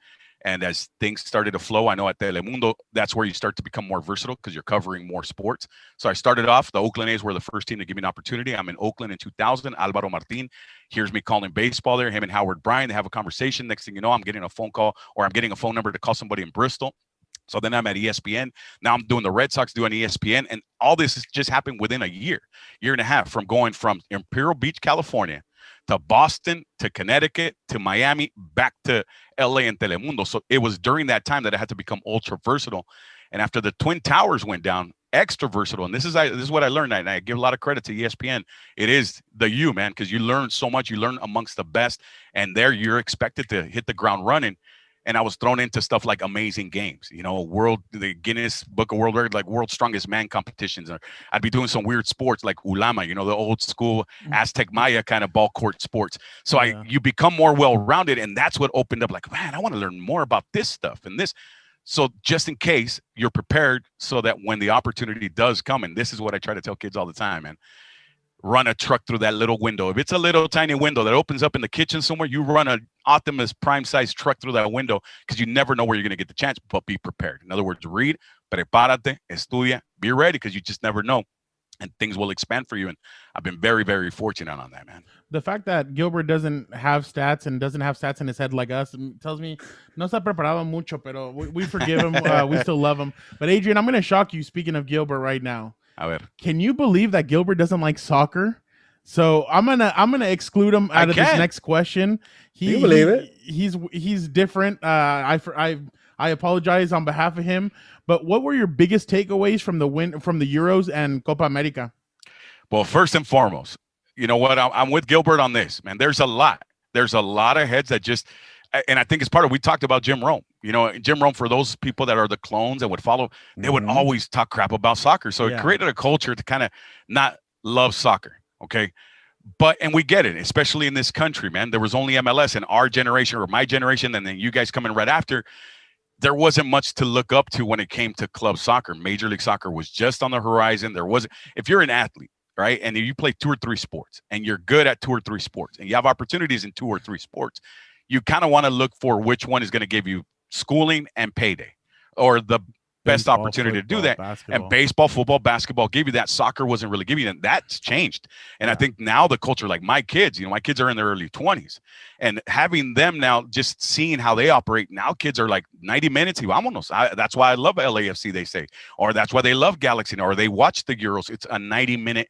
And as things started to flow, I know at Telemundo, that's where you start to become more versatile because you're covering more sports. So I started off, the Oakland A's were the first team to give me an opportunity. I'm in Oakland in 2000. Alvaro Martin hears me calling baseball there, him and Howard Bryan. They have a conversation. Next thing you know, I'm getting a phone call, or I'm getting a phone number to call somebody in Bristol. So then I'm at ESPN. Now I'm doing the Red Sox, doing ESPN. And all this has just happened within a year and a half, from going from Imperial Beach, California, to Boston, to Connecticut, to Miami, back to LA and Telemundo. So it was during that time that I had to become ultra versatile. And after the Twin Towers went down, extra versatile. And this is what I learned. And I give a lot of credit to ESPN. It is the you, man, because you learn so much. You learn amongst the best. And there you're expected to hit the ground running. And I was thrown into stuff like Amazing Games, the Guinness Book of World Records, like World's Strongest Man competitions. Or I'd be doing some weird sports like Ulama, the old school Aztec Maya kind of ball court sports. So you become more well-rounded, and that's what opened up, like, man, I want to learn more about this stuff and this. So just in case, you're prepared so that when the opportunity does come, and this is what I try to tell kids all the time, man, run a truck through that little window. If it's a little tiny window that opens up in the kitchen somewhere, you run an Optimus Prime size truck through that window, because you never know where you're going to get the chance, but be prepared. In other words, read, prepárate, estudia, be ready, because you just never know, and things will expand for you. And I've been very, very fortunate on that, man. The fact that Gilbert doesn't have stats in his head like us tells me no está preparado mucho, pero we forgive him. We still love him. But Adrian, I'm going to shock you, speaking of Gilbert right now. A ver. Can you believe that Gilbert doesn't like soccer? So I'm gonna exclude him out of this next question. You believe it? He's different. I apologize on behalf of him. But what were your biggest takeaways from the Euros and Copa America? Well, first and foremost, you know what? I'm with Gilbert on this, man. There's a lot of heads that just. And I think it's part of, we talked about Jim Rome. Jim Rome, for those people that are the clones that would follow, they would always talk crap about soccer. So it created a culture to kind of not love soccer. Okay. And we get it, especially in this country, man. There was only MLS in our generation, or my generation, and then you guys coming right after. There wasn't much to look up to when it came to club soccer. Major League Soccer was just on the horizon. If you're an athlete, right, and you play 2 or 3 sports, and you're good at 2 or 3 sports, and you have opportunities in 2 or 3 sports, you kind of want to look for which one is going to give you schooling and payday, or the best opportunity to do that. Basketball. And baseball, football, basketball give you that. Soccer wasn't really giving you that. That's changed. And I think now the culture, like my kids are in their early 20s, and having them now, just seeing how they operate now, kids are like 90 minutes. That's why I love LAFC, they say, or that's why they love Galaxy, or they watch the Euros. It's a 90-minute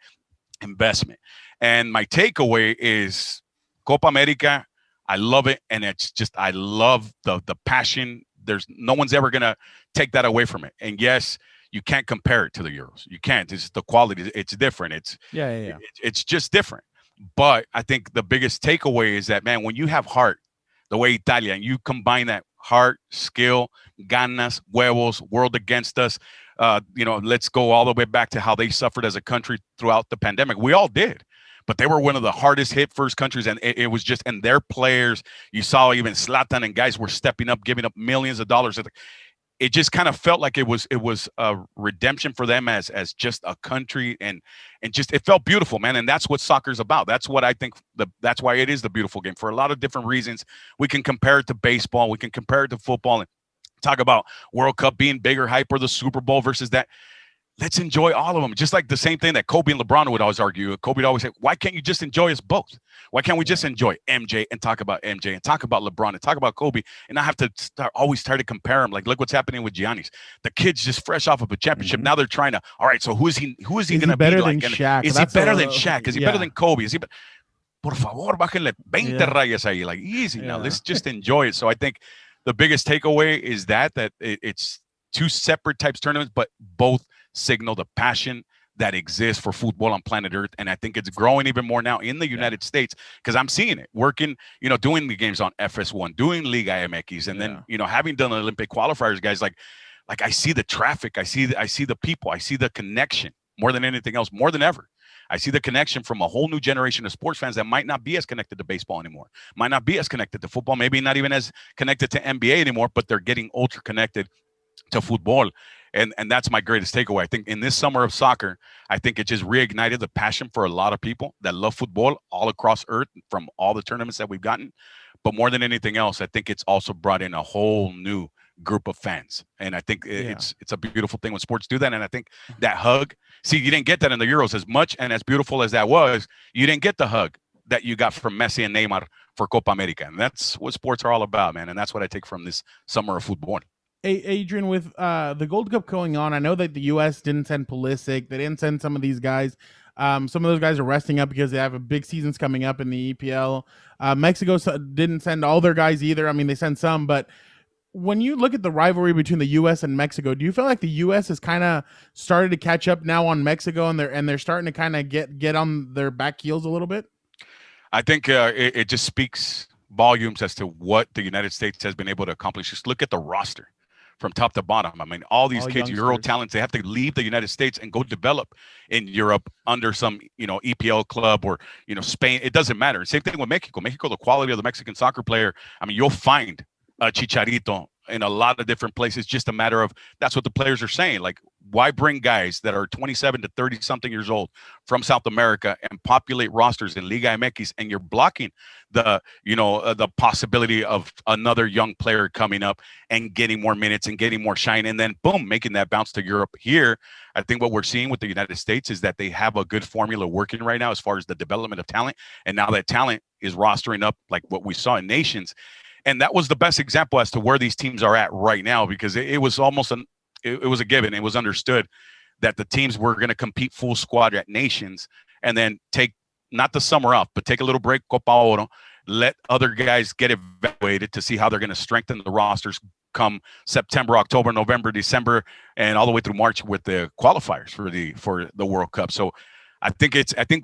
investment. And my takeaway is Copa America. I love it, and it's just, I love the passion. There's no one's ever gonna take that away from it. And yes, you can't compare it to the Euros. You can't. It's the quality. It's different. It's just different. But I think the biggest takeaway is that, man, when you have heart, the way Italia, and you combine that heart, skill, ganas, huevos, world against us. Let's go all the way back to how they suffered as a country throughout the pandemic. We all did. But they were one of the hardest hit first countries, and it was just, and their players, you saw even Zlatan and guys were stepping up, giving up millions of dollars. It just kind of felt like it was a redemption for them as just a country, and just, it felt beautiful, man. And that's what soccer's about. That's what I think that's why it is the beautiful game, for a lot of different reasons. We can compare it to baseball, we can compare it to football, and talk about World Cup being bigger hype, or the Super Bowl versus that. Let's enjoy all of them. Just like the same thing that Kobe and LeBron would always argue. Kobe would always say, why can't you just enjoy us both? Why can't we just enjoy MJ and talk about MJ and talk about LeBron and talk about Kobe, and not have to always try to compare them? Like, look what's happening with Giannis. The kid's just fresh off of a championship. Now they're trying to, all right, so who is he going to be like? Better than Shaq? Is he better than Shaq? Is he better than Kobe? Is he por favor, bájenle 20 rayas ahí. Like, easy now. Let's just enjoy it. So I think the biggest takeaway is that it's 2 separate types of tournaments, but both signal the passion that exists for football on planet Earth. And I think it's growing even more now in the United States, because I'm seeing it working, doing the games on FS1, doing Liga MX, and then, having done the Olympic qualifiers, guys, like I see the traffic, I see the people, I see the connection more than anything else, more than ever. I see the connection from a whole new generation of sports fans that might not be as connected to baseball anymore, might not be as connected to football, maybe not even as connected to NBA anymore, but they're getting ultra connected to football. And that's my greatest takeaway. I think in this summer of soccer, I think it just reignited the passion for a lot of people that love football all across Earth from all the tournaments that we've gotten. But more than anything else, I think it's also brought in a whole new group of fans. And I think it's a beautiful thing when sports do that. And I think that hug, see, you didn't get that in the Euros as much and as beautiful as that was. You didn't get the hug that you got from Messi and Neymar for Copa America. And that's what sports are all about, man. And that's what I take from this summer of football. Adrian, with the Gold Cup going on, I know that the U.S. didn't send Pulisic. They didn't send some of these guys. Some of those guys are resting up because they have a big seasons coming up in the EPL. Mexico didn't send all their guys either. I mean, they sent some, but when you look at the rivalry between the U.S. and Mexico, do you feel like the U.S. has kind of started to catch up now on Mexico, and they're starting to kind of get on their back heels a little bit? I think it just speaks volumes as to what the United States has been able to accomplish. Just look at the roster from top to bottom. I mean, all these kids, youngsters. Euro talents, they have to leave the United States and go develop in Europe under some, EPL club or, Spain. It doesn't matter. Same thing with Mexico. Mexico, the quality of the Mexican soccer player, I mean, you'll find a Chicharito in a lot of different places. Just a matter of, that's what the players are saying. Like, why bring guys that are 27 to 30 something years old from South America and populate rosters in Liga MX, and you're blocking the possibility of another young player coming up and getting more minutes and getting more shine, and then boom, making that bounce to Europe. Here, I think what we're seeing with the United States is that they have a good formula working right now as far as the development of talent, and now that talent is rostering up like what we saw in Nations. And that was the best example as to where these teams are at right now, because it was almost it was a given. It was understood that the teams were going to compete full squad at Nations and then take not the summer off, but take a little break, Copa Oro, let other guys get evaluated to see how they're going to strengthen the rosters come September, October, November, December, and all the way through March with the qualifiers for the World Cup. So I think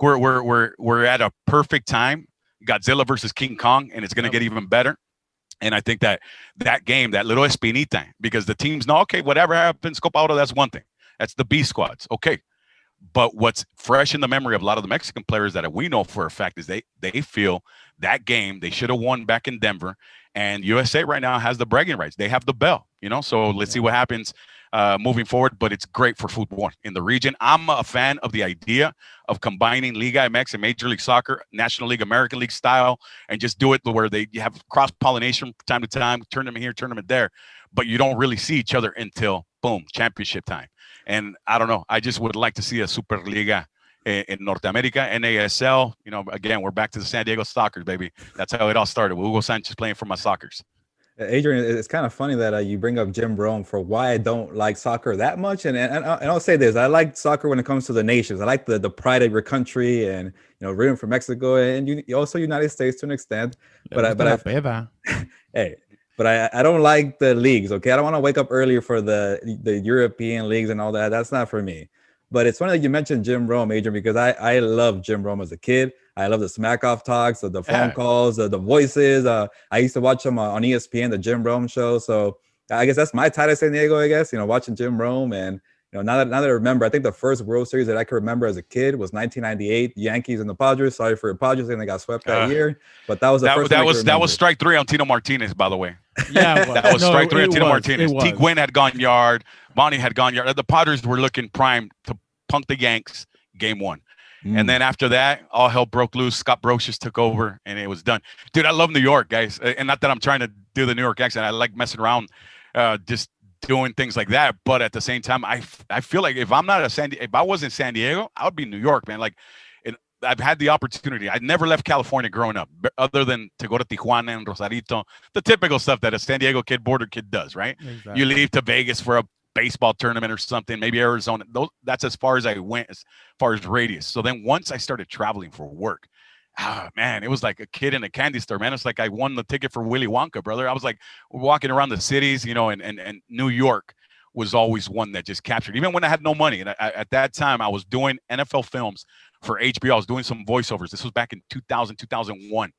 we're at a perfect time. Godzilla versus King Kong, and it's going to get even better. And I think that game, that little espinita, because the teams know, okay, whatever happens, Copa Oro, that's one thing. That's the B squads. Okay. But what's fresh in the memory of a lot of the Mexican players that we know for a fact is they feel that game they should have won back in Denver. And USA right now has the bragging rights. They have the bell, So let's see what happens moving forward. But it's great for football in the region. I'm a fan of the idea of combining Liga MX and Major League Soccer, National League, American League style, and just do it where you have cross-pollination from time to time, tournament here, tournament there, but you don't really see each other until, boom, championship time. And I don't know. I just would like to see a Superliga in North America, NASL. Again, we're back to the San Diego Sockers, baby. That's how it all started. Hugo Sanchez playing for my Sockers. Adrian, it's kind of funny that you bring up Jim Rome for why I don't like soccer that much. And I'll say this. I like soccer when it comes to the nations. I like the pride of your country and, rooting for Mexico and also United States to an extent. But I don't like the leagues, okay? I don't want to wake up earlier for the European leagues and all that. That's not for me. But it's funny that you mentioned Jim Rome, Adrian, because I loved Jim Rome as a kid. I love the smack off talks, the phone calls, the voices. I used to watch him on ESPN, the Jim Rome show. So I guess that's my tie to San Diego, I guess, watching Jim Rome. And, now that I remember, I think the first World Series that I can remember as a kid was 1998, Yankees and the Padres. Sorry for your Padres, and they got swept that year. But that was the first that was strike three on Tino Martinez, by the way. Yeah, that was strike three on Tino Martinez. T. Gwynn had gone yard. Bonnie had gone yard. The Padres were looking prime to punk the Yanks game one. And then after that, all hell broke loose. Scott Brocious took over, and it was done. Dude, I love New York, guys. And not that I'm trying to do the New York accent. I like messing around, just doing things like that. But at the same time, I feel like if I wasn't San Diego, I would be New York, man. Like, I've had the opportunity. I never left California growing up, other than to go to Tijuana and Rosarito, the typical stuff that a San Diego kid, border kid does, right? Exactly. You leave to Vegas for a baseball tournament or something, maybe Arizona. That's as far as I went, as far as radius. So then once I started traveling for work, man, it was like a kid in a candy store, man. It's like I won the ticket for Willy Wonka, brother. I was like walking around the cities, and New York was always one that just captured, even when I had no money. And at that time, I was doing NFL films for HBO. I was doing some voiceovers. This was back in 2000, 2001.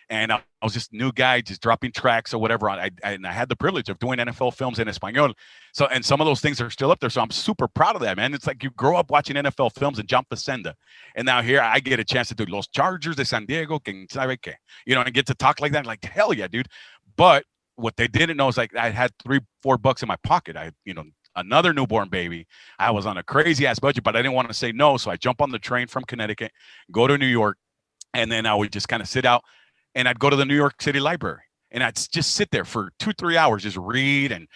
And I was just a new guy, just dropping tracks or whatever. And I had the privilege of doing NFL films in Espanol. So, and some of those things are still up there. So I'm super proud of that, man. It's like you grow up watching NFL films and John Facenda. And now here I get a chance to do Los Chargers de San Diego, and get to talk like that. Like, hell yeah, dude. But what they didn't know is like I had $3-4 in my pocket. Another newborn baby. I was on a crazy ass budget, but I didn't want to say no. So I jump on the train from Connecticut, go to New York, and then I would just kind of sit out and I'd go to the New York City Library, and I'd just sit there for 2-3 hours, just read and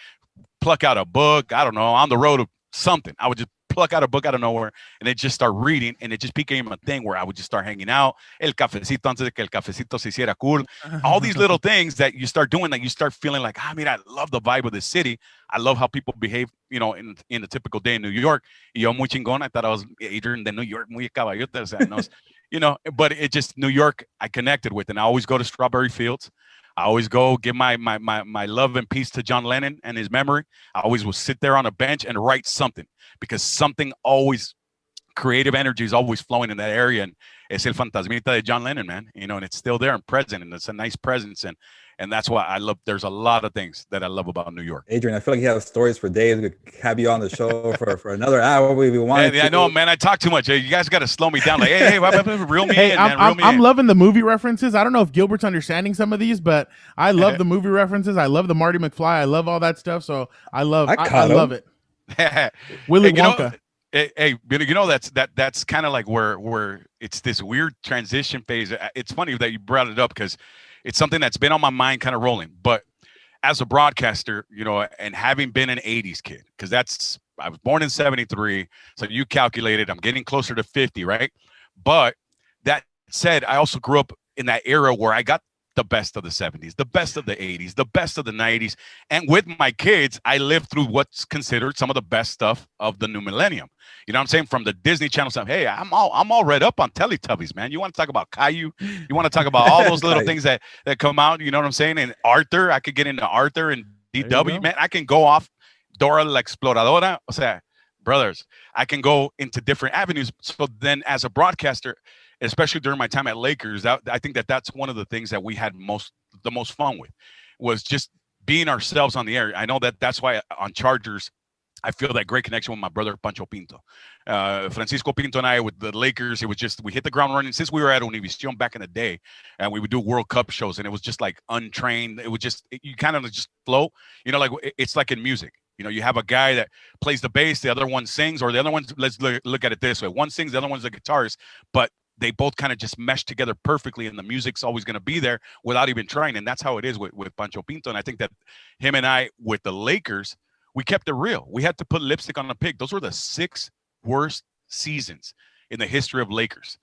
pluck out a book. I don't know, on the road of something. I would just pluck out a book out of nowhere and then just start reading, and it just became a thing where I would just start hanging out. El cafecito antes de que el cafecito se hiciera cool. All these little things that you start doing, that you start feeling like, I mean, I love the vibe of this city. I love how people behave, you know, in a typical day in New York. Yo muy chingón. I thought I was Adrian de New York, muy caballote. O sea, no, you know, but it just, New York, I connected with, and I always go to Strawberry Fields. I always go give my love and peace to John Lennon and his memory. I always will sit there on a bench and write something, because something always, creative energy is always flowing in that area. And it's el fantasmita de John Lennon, man, you know, and it's still there and present, and it's a nice presence. And that's why I love, there's a lot of things that I love about New York. Adrian, I feel like you have stories for days. We could have you on the show for another hour. We wanted I know, man. I talk too much. You guys got to slow me down. Like, hey, reel me in, man. Reel me I'm in. loving the movie references. I don't know if Gilbert's understanding some of these, but I love the movie references. I love the Marty McFly. I love all that stuff. So I love it. Willy Wonka. Hey, you know, that's kind of like where it's this weird transition phase. It's funny that you brought it up, because it's something that's been on my mind kind of rolling. But as a broadcaster, you know, and having been an 80s kid, because I was born in 73. So you calculated, I'm getting closer to 50, right? But that said, I also grew up in that era where I got the best of the 70s, the best of the 80s, the best of the 90s. And with my kids, I lived through what's considered some of the best stuff of the new millennium. You know what I'm saying? From the Disney Channel stuff. Hey, I'm all read up on Teletubbies, man. You want to talk about Caillou? You want to talk about all those little things that come out? You know what I'm saying? And Arthur, I could get into Arthur and DW, man. I can go off Dora la Exploradora. O sea, brothers, I can go into different avenues. So then as a broadcaster, especially during my time at Lakers, I think that's one of the things that we had the most fun with, was just being ourselves on the air. I know that's why on Chargers, I feel that great connection with my brother Pancho Pinto. Francisco Pinto and I, with the Lakers, it was just, we hit the ground running since we were at Univision back in the day, and we would do World Cup shows, and it was just like untrained. It was just, you kind of just flow, you know, like it's like in music. You know, you have a guy that plays the bass, the other one sings, or the other one, let's look at it this way. One sings, the other one's the guitarist, but they both kind of just mesh together perfectly, and the music's always going to be there without even trying. And that's how it is with Pancho Pinto. And I think that him and I, with the Lakers, we kept it real. We had to put lipstick on a pig. Those were the 6 worst seasons in the history of Lakers.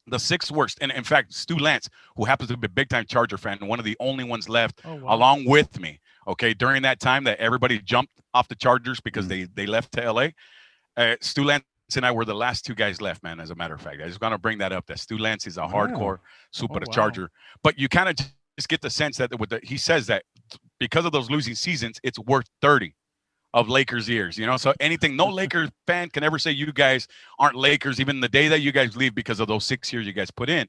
The 6 worst. And in fact, Stu Lance, who happens to be a big-time Charger fan, and one of the only ones left along with me, okay, during that time that everybody jumped off the Chargers because they left to L.A., Stu Lance and I were the last 2 guys left, man, as a matter of fact. I just want to bring that up, that Stu Lance is a hardcore super Charger. But you kind of just get the sense that he says that because of those losing seasons, it's worth 30 of Lakers years, you know? So anything, no Lakers fan can ever say you guys aren't Lakers, even the day that you guys leave, because of those 6 years you guys put in.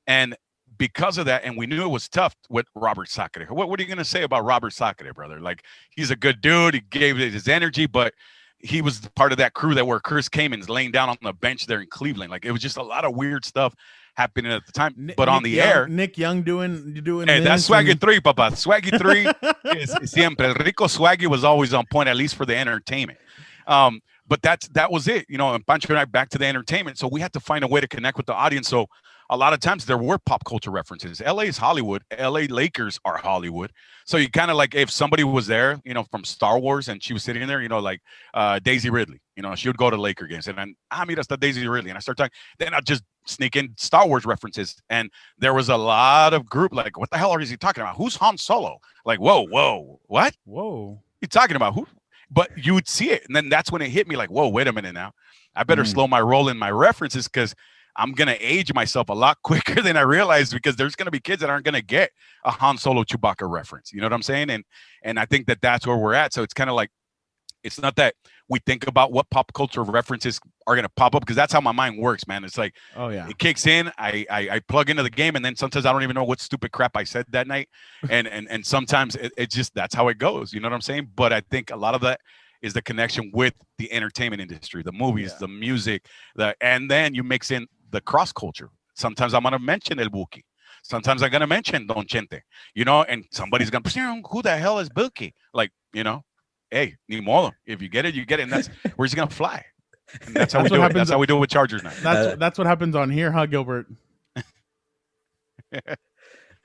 And because of that, and we knew it was tough with Robert Sacre. What are you going to say about Robert Sacre, brother? Like, he's a good dude. He gave it his energy, but he was part of that crew that where Chris Kamen's laying down on the bench there in Cleveland. Like, it was just a lot of weird stuff happening at the time. But on the air, Nick Young doing hey, that's Swaggy 3, Papa. Swaggy 3 is siempre. Rico Swaggy was always on point, at least for the entertainment. But that was it, you know. And Pancho and I, back to the entertainment. So we had to find a way to connect with the audience. So a lot of times there were pop culture references. LA is Hollywood. LA Lakers are Hollywood. So you kind of like, if somebody was there, you know, from Star Wars, and she was sitting there, you know, like Daisy Ridley, you know, she would go to Laker games, and then mira, está Daisy Ridley, and I start talking. Then I'd just sneak in Star Wars references, and there was a lot of group like, what the hell is he talking about? Who's Han Solo? Like, whoa, what? Whoa, you talking about who? But you would see it, and then that's when it hit me like, whoa, wait a minute now. I better slow my roll in my references, because I'm going to age myself a lot quicker than I realized, because there's going to be kids that aren't going to get a Han Solo Chewbacca reference. You know what I'm saying? And I think that that's where we're at. So it's kind of like, it's not that we think about what pop culture references are going to pop up, because that's how my mind works, man. It's like, it kicks in, I plug into the game, and then sometimes I don't even know what stupid crap I said that night. And sometimes it just, that's how it goes. You know what I'm saying? But I think a lot of that is the connection with the entertainment industry, the movies, the music, and then you mix in the cross culture. Sometimes I'm going to mention El Buki. Sometimes I'm going to mention Don Chente, you know, and somebody's going to, who the hell is Buki? Like, you know, hey, ni modo. If you get it, you get it. And that's where he's going to fly. And that's how we do it. That's how we do it with Chargers now. That's what happens on here, huh, Gilbert?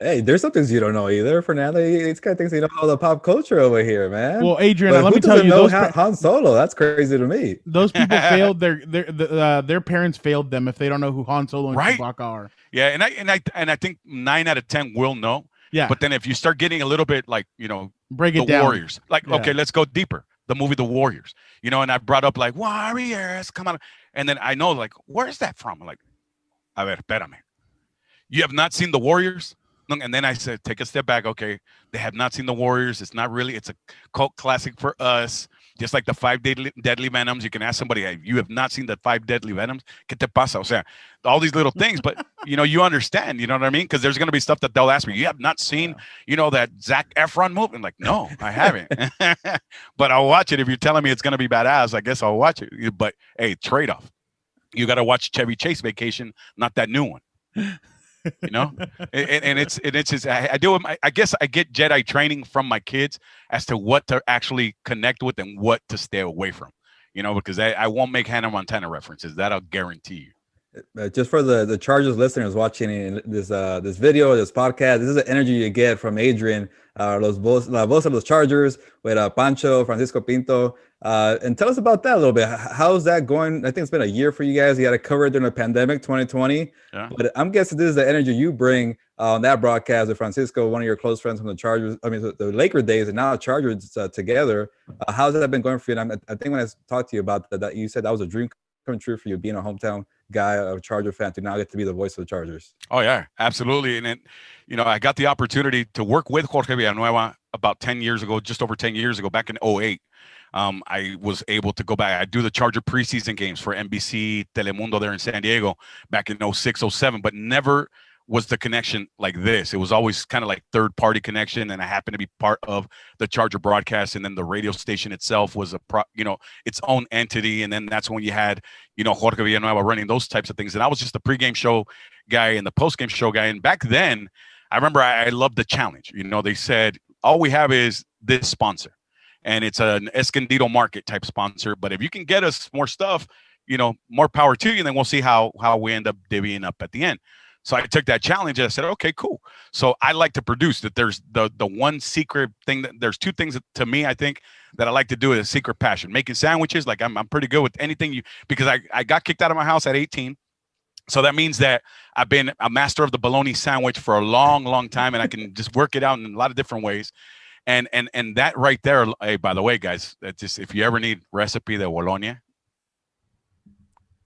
Hey, there's some things you don't know either, Fernando. It's kind of things you don't know the pop culture over here, man. Well, Adrian, But let who me tell doesn't you, know those Han Solo? That's crazy to me. those people failed their parents failed them if they don't know who Han Solo and Right. Chewbacca are. Yeah, and I think 9 out of 10 will know. Yeah, But then if you start getting a little bit like, you know, break the it down. Warriors, like, Yeah. okay, let's go deeper. The movie The Warriors, you know, and I brought up like Warriors, come on. And then I know like, where's that from? I'm like, a ver, espérame. You have not seen The Warriors? And then I said, take a step back. Okay, they have not seen The Warriors. It's not really, it's a cult classic for us. Just like the 5 deadly Venoms. You can ask somebody, hey, you have not seen the 5 deadly Venoms? ¿Qué te pasa? O sea, all these little things, but you know, you understand, you know what I mean? Because there's going to be stuff that they'll ask me. You have not seen, you know, that Zac Efron movie? I'm like, no, I haven't. But I'll watch it. If you're telling me it's going to be badass, I guess I'll watch it. But hey, trade-off. You got to watch Chevy Chase Vacation, not that new one. You know, and it's just, I do. I guess I get Jedi training from my kids as to what to actually connect with and what to stay away from. You know, because I won't make Hannah Montana references. That I'll guarantee you. Just for the Chargers listeners watching this video, this podcast, this is the energy you get from Adrian, la voz of los Chargers, with Pancho, Francisco Pinto. And tell us about that a little bit. How's that going? I think it's been a year for you guys. You had to cover it during the pandemic, 2020. Yeah. But I'm guessing this is the energy you bring on that broadcast with Francisco, one of your close friends from the Chargers. I mean, the Laker days, and now Chargers together. How's that been going for you? And I think when I talked to you about that, you said that was a dream come true for you, being a hometown guy, a Charger fan, to now get to be the voice of the Chargers. Oh yeah, absolutely. And then, you know, I got the opportunity to work with Jorge Villanueva about 10 years ago, just over 10 years ago, back in 2008. I was able to go back. I do the Charger preseason games for NBC Telemundo there in San Diego back in 06, 07, but never was the connection like this. It was always kind of like third party connection. And I happened to be part of the Charger broadcast. And then the radio station itself was its own entity. And then that's when you had, you know, Jorge Villanueva running those types of things. And I was just the pregame show guy and the postgame show guy. And back then I remember I loved the challenge. You know, they said, all we have is this sponsor, and it's an Escondido Market type sponsor. But if you can get us more stuff, you know, more power to you, and then we'll see how we end up divvying up at the end. So I took that challenge and I said, okay, cool. So I like to produce that. There's the one secret thing that there's two things that, to me, I think that I like to do is a secret passion. Making sandwiches. Like I'm pretty good with anything because I got kicked out of my house at 18. So that means that I've been a master of the bologna sandwich for a long, long time, and I can just work it out in a lot of different ways. And that right there, hey, by the way, guys, that just, if you ever need recipe de bologna,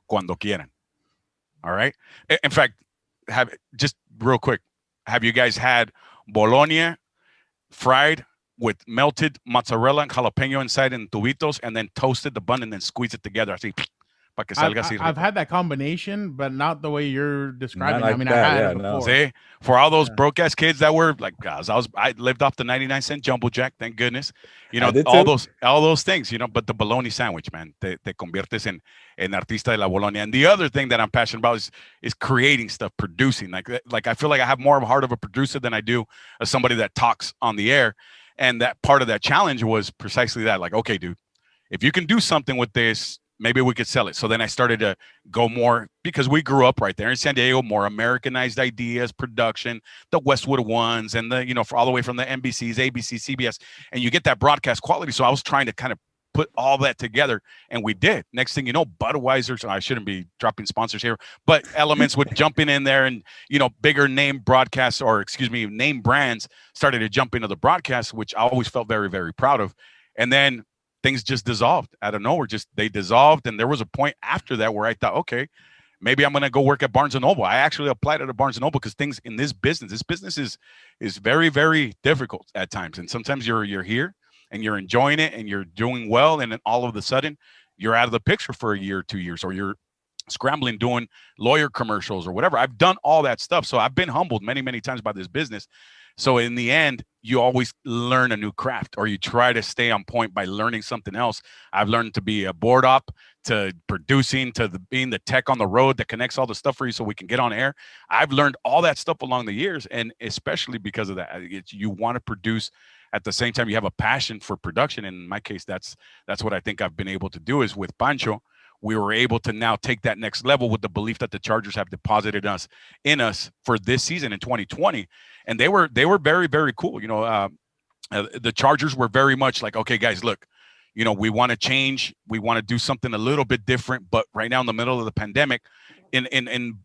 cuando quieran. All right. In fact, just real quick, have you guys had bologna fried with melted mozzarella and jalapeno inside in tubitos, and then toasted the bun and then squeeze it together? Así, para que salga así. I've had that combination, but not the way you're describing. Like I mean, that, I had it before. See, for all those broke ass kids that were like, guys, I lived off the 99-cent Jumbo Jack, thank goodness. You know, all those things, you know, but the bologna sandwich, man, te conviertes en artista de la bologna. And the other thing that I'm passionate about is creating stuff, producing. Like I feel like I have more of a heart of a producer than I do as somebody that talks on the air. And that part of that challenge was precisely that. Like, okay, dude, if you can do something with this, maybe we could sell it. So then I started to go more, because we grew up right there in San Diego, more Americanized ideas, production, the Westwood ones, and the, you know, for all the way from the NBCs, ABC, CBS, and you get that broadcast quality. So I was trying to kind of put all that together, and we did. Next thing you know, Budweiser, so I shouldn't be dropping sponsors here, but Elements would jumping in there, and, you know, bigger name broadcasts, or excuse me, name brands started to jump into the broadcast, which I always felt very, very proud of. And then things just dissolved out of nowhere. They dissolved. And there was a point after that where I thought, okay, maybe I'm going to go work at Barnes & Noble. I actually applied at a Barnes & Noble because things in this business is very, very difficult at times. And sometimes you're here and you're enjoying it and you're doing well. And then all of a sudden you're out of the picture for a year, 2 years, or you're scrambling doing lawyer commercials or whatever. I've done all that stuff. So I've been humbled many, many times by this business. So in the end, you always learn a new craft, or you try to stay on point by learning something else. I've learned to be a board op, to producing, to being the tech on the road that connects all the stuff for you so we can get on air. I've learned all that stuff along the years, and especially because of that, you want to produce at the same time you have a passion for production. And in my case, that's what I think I've been able to do is with Pancho. we were able to now take that next level with the belief that the Chargers have deposited in us for this season in 2020. And they were very, very cool. The Chargers were very much like, okay, guys, look, we want to change. We want to do something a little bit different. But right now in the middle of the pandemic, in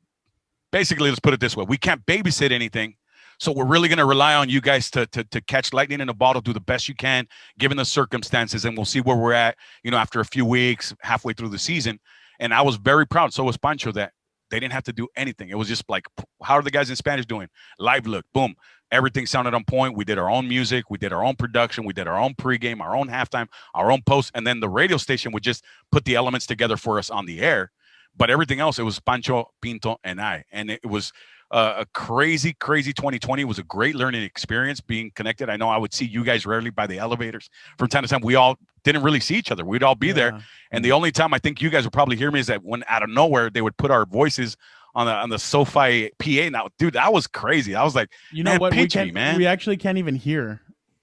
basically, let's put it this way, we can't babysit anything. So we're really going to rely on you guys to catch lightning in a bottle, do the best you can, given the circumstances, and we'll see where we're at, after a few weeks, halfway through the season. And I was very proud, so was Pancho, that they didn't have to do anything. It was just like, how are the guys in Spanish doing? Live look, boom. Everything sounded on point. We did our own music. We did our own production. We did our own pregame, our own halftime, our own post. And then the radio station would just put the elements together for us on the air. But everything else, it was Pancho, Pinto, and I. And it was a crazy 2020. It was a great learning experience being connected. I know I would see you guys rarely by the elevators. From time to time, we all didn't really see each other. We'd all be there. And the only time I think you guys would probably hear me is that when out of nowhere, they would put our voices on the SoFi PA. Now, dude, that was crazy. I was like, you know what? Man. We actually can't even hear,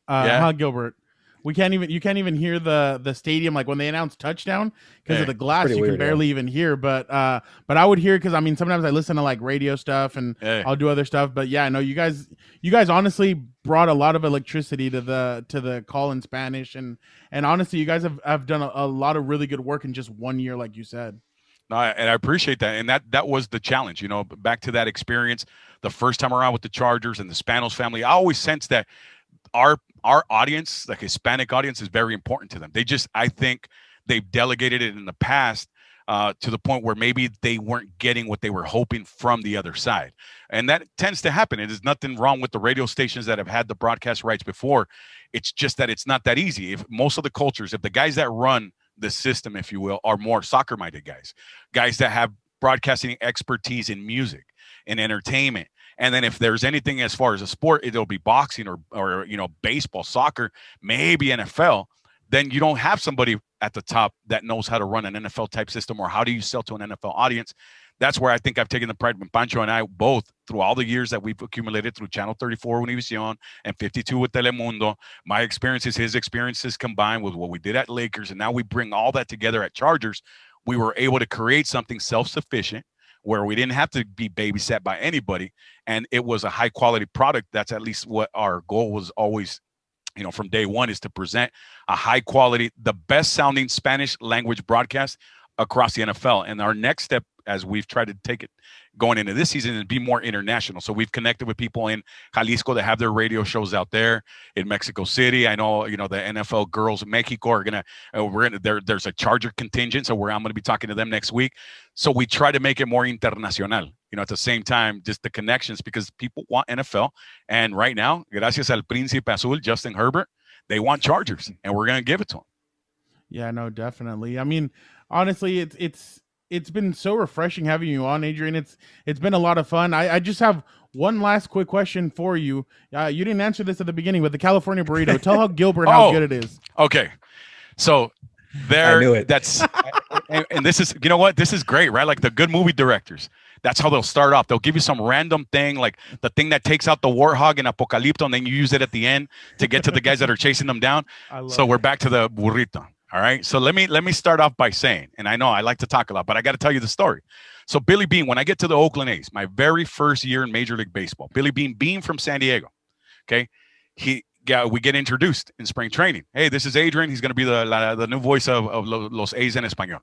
Gilbert. You can't even hear the stadium, like when they announce touchdown, because of the glass. You can barely even hear. But I would hear, because sometimes I listen to like radio stuff and I'll do other stuff. But yeah, no, you guys honestly brought a lot of electricity to the call in Spanish, and honestly, you guys have done a lot of really good work in just 1 year, like you said. No, and I appreciate that. And that was the challenge, back to that experience the first time around with the Chargers and the Spanos family. I always sense that our audience, the Hispanic audience, is very important to them. I think they've delegated it in the past to the point where maybe they weren't getting what they were hoping from the other side. And that tends to happen. There's nothing wrong with the radio stations that have had the broadcast rights before. It's just that it's not that easy. If most of the cultures, if the guys that run the system, if you will, are more soccer-minded guys that have broadcasting expertise in music and entertainment. And then if there's anything as far as a sport, it'll be boxing or baseball, soccer, maybe NFL. Then you don't have somebody at the top that knows how to run an NFL type system, or how do you sell to an NFL audience. That's where I think I've taken the pride when Pancho and I both, through all the years that we've accumulated through Channel 34 Univision and 52 with Telemundo, my experiences, his experiences combined with what we did at Lakers, and now we bring all that together at Chargers. We were able to create something self-sufficient where we didn't have to be babysat by anybody, and it was a high-quality product. That's at least what our goal was always, from day one, is to present a high-quality, the best-sounding Spanish language broadcast across the NFL. And our next step, as we've tried to take it going into this season, and be more international. So we've connected with people in Jalisco that have their radio shows out there. In Mexico City, I know, the NFL girls in Mexico are there's a Charger contingent, so I'm gonna be talking to them next week. So we try to make it more internacional. At the same time, just the connections, because people want NFL, and right now, gracias al Príncipe Azul, Justin Herbert, they want Chargers, and we're gonna give it to them. Yeah, no, definitely. I mean, honestly, it's been so refreshing having you on, Adrian. It's been a lot of fun. I just have one last quick question for you. You didn't answer this at the beginning, but the California burrito. Tell how Gilbert how good it is. Okay, so I knew it. That's and this is, this is great, right? Like the good movie directors. That's how they'll start off. They'll give you some random thing, like the thing that takes out the warthog in Apocalypto, and then you use it at the end to get to the guys that are chasing them down. So we're back to the burrito. All right. So let me start off by saying, and I know I like to talk a lot, but I got to tell you the story. So Billy Bean, when I get to the Oakland A's, my very first year in Major League Baseball, Billy Bean from San Diego. Okay. We get introduced in spring training. Hey, this is Adrian. He's going to be the new voice of Los A's en Español.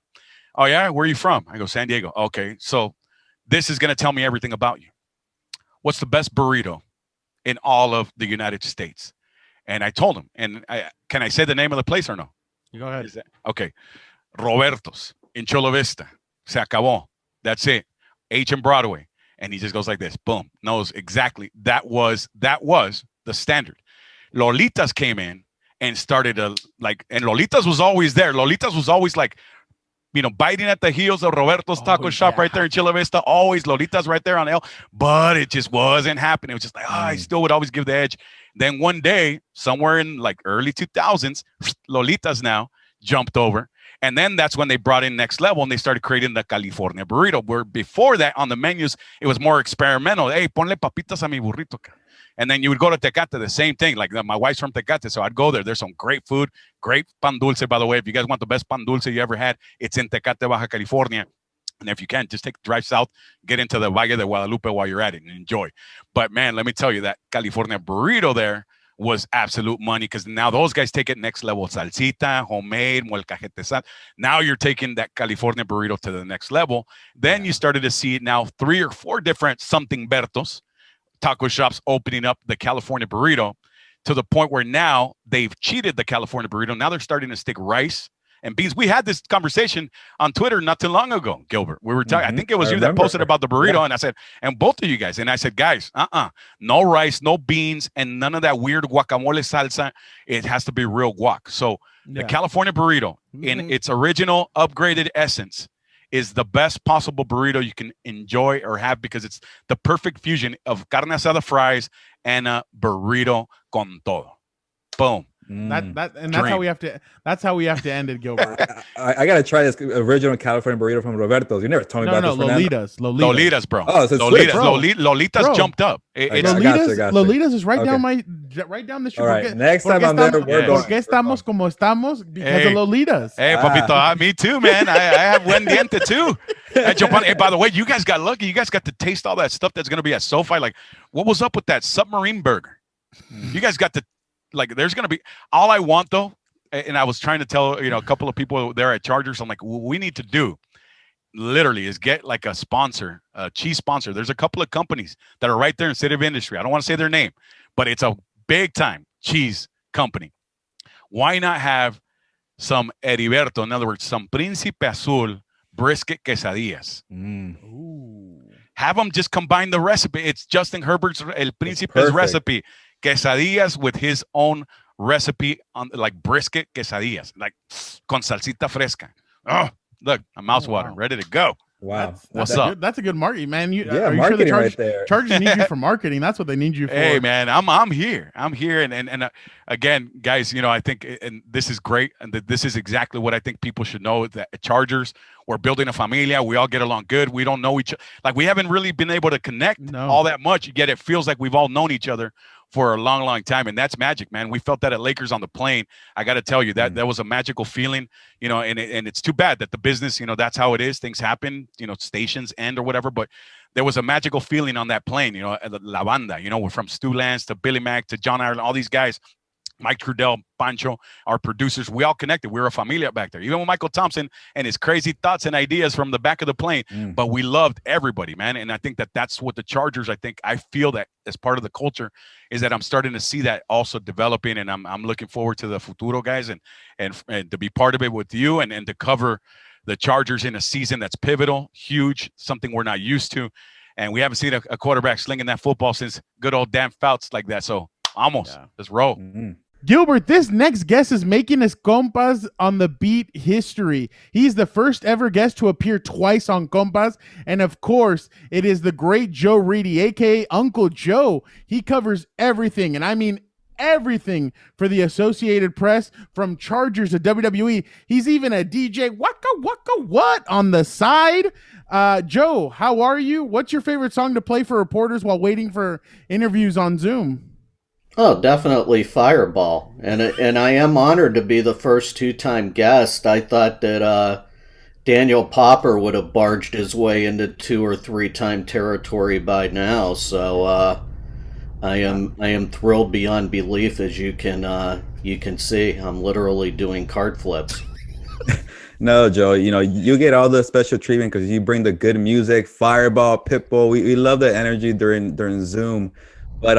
Oh yeah. Where are you from? I go, San Diego. Okay. So this is going to tell me everything about you. What's the best burrito in all of the United States? And I told him, and can I say the name of the place or no? Go ahead. Okay. Roberto's in Chula Vista. Se acabó. That's it. H and Broadway. And he just goes like this. Boom. Knows exactly. That was the standard. Lolitas came in and started and Lolitas was always there. Lolitas was always like, biting at the heels of Roberto's taco shop right there in Chula Vista. Always Lolitas right there on L. But it just wasn't happening. It was just like, I still would always give the edge. Then one day, somewhere in like early 2000s, Lolitas now jumped over. And then that's when they brought in Next Level, and they started creating the California burrito, where before that on the menus, it was more experimental. Hey, ponle papitas a mi burrito. And then you would go to Tecate, the same thing. Like my wife's from Tecate, so I'd go there. There's some great food, great pan dulce, by the way. If you guys want the best pan dulce you ever had, it's in Tecate, Baja California. And if you can, just drive south, get into the Valle de Guadalupe while you're at it and enjoy. But man, let me tell you, that California burrito there was absolute money, because now those guys take it next level. Salsita, homemade, molcajete sal. Now you're taking that California burrito to the next level. Then you started to see now 3 or 4 different something Bertos taco shops opening up the California burrito, to the point where now they've cheated the California burrito. Now they're starting to stick rice and beans. We had this conversation on Twitter not too long ago, Gilbert. We were talking, I think it was you that posted about the burrito, and I said, and both of you guys, and I said, guys, no rice, no beans, and none of that weird guacamole salsa. It has to be real guac. So the California burrito, in its original upgraded essence, is the best possible burrito you can enjoy or have, because it's the perfect fusion of carne asada fries and a burrito con todo. Boom. That's how we have to. That's how we have to end it, Gilbert. I gotta try this original California burrito from Roberto's. You never told me about this. Lolitas, bro. Oh, so Lolitas jumped up. Lolitas is right down the street. All right, next time I'm there, we're going. ¿Por qué estamos como estamos? Because of Lolitas. Hey, papito, me too, man. I have buen diente too. Hey, by the way, you guys got lucky. You guys got to taste all that stuff that's gonna be at SoFi. Like, what was up with that submarine burger? You guys got to. Like, there's going to be, all I want though, and I was trying to tell, a couple of people there at Chargers, I'm like, what we need to do literally is get like a sponsor, a cheese sponsor. There's a couple of companies that are right there in City of Industry. I don't want to say their name, but it's a big time cheese company. Why not have some Heriberto, in other words, some Príncipe Azul brisket quesadillas? Have them just combine the recipe. It's Justin Herbert's El Príncipe's recipe. Quesadillas with his own recipe on like brisket quesadillas, like con salsita fresca. Oh, look, I'm mouthwatering, ready to go. Wow. What's up? That's a good marketing, man. Marketing right there. Chargers need you for marketing. That's what they need you for. Hey, man, I'm here. And again, guys, I think, and this is great, and this is exactly what I think people should know, that at Chargers, we're building a familia. We all get along good. We don't know each other. Like, we haven't really been able to connect all that much, yet it feels like we've all known each other for a long, long time. And that's magic, man. We felt that at Lakers on the plane. I got to tell you, that was a magical feeling, and it's too bad that the business, that's how it is. Things happen, stations end or whatever, but there was a magical feeling on that plane, La Banda, we're from Stu Lance to Billy Mack to John Ireland, all these guys, Mike Trudell, Pancho, our producers, we all connected. We were a familia back there, even with Michael Thompson and his crazy thoughts and ideas from the back of the plane. But we loved everybody, man. And I think that's what the Chargers, I feel that as part of the culture, is that I'm starting to see that also developing. And I'm looking forward to the futuro, guys, and to be part of it with you and to cover the Chargers in a season that's pivotal, huge, something we're not used to. And we haven't seen a quarterback slinging that football since good old Dan Fouts like that. So almost, let's roll. Gilbert, this next guest is making his Compas on the Beat history. He's the first ever guest to appear twice on Compas. And of course, it is the great Joe Reedy, aka Uncle Joe. He covers everything, and I mean everything, for the Associated Press, from Chargers to WWE. He's even a DJ waka waka what on the side. Joe, how are you? What's your favorite song to play for reporters while waiting for interviews on Zoom? Oh, definitely Fireball. And I am honored to be the first two-time guest. I thought that Daniel Popper would have barged his way into 2 or 3-time territory by now. So I am thrilled beyond belief, as you can see. I'm literally doing cart flips. No, Joe, you get all the special treatment because you bring the good music, Fireball, Pitbull. We love the energy during Zoom. But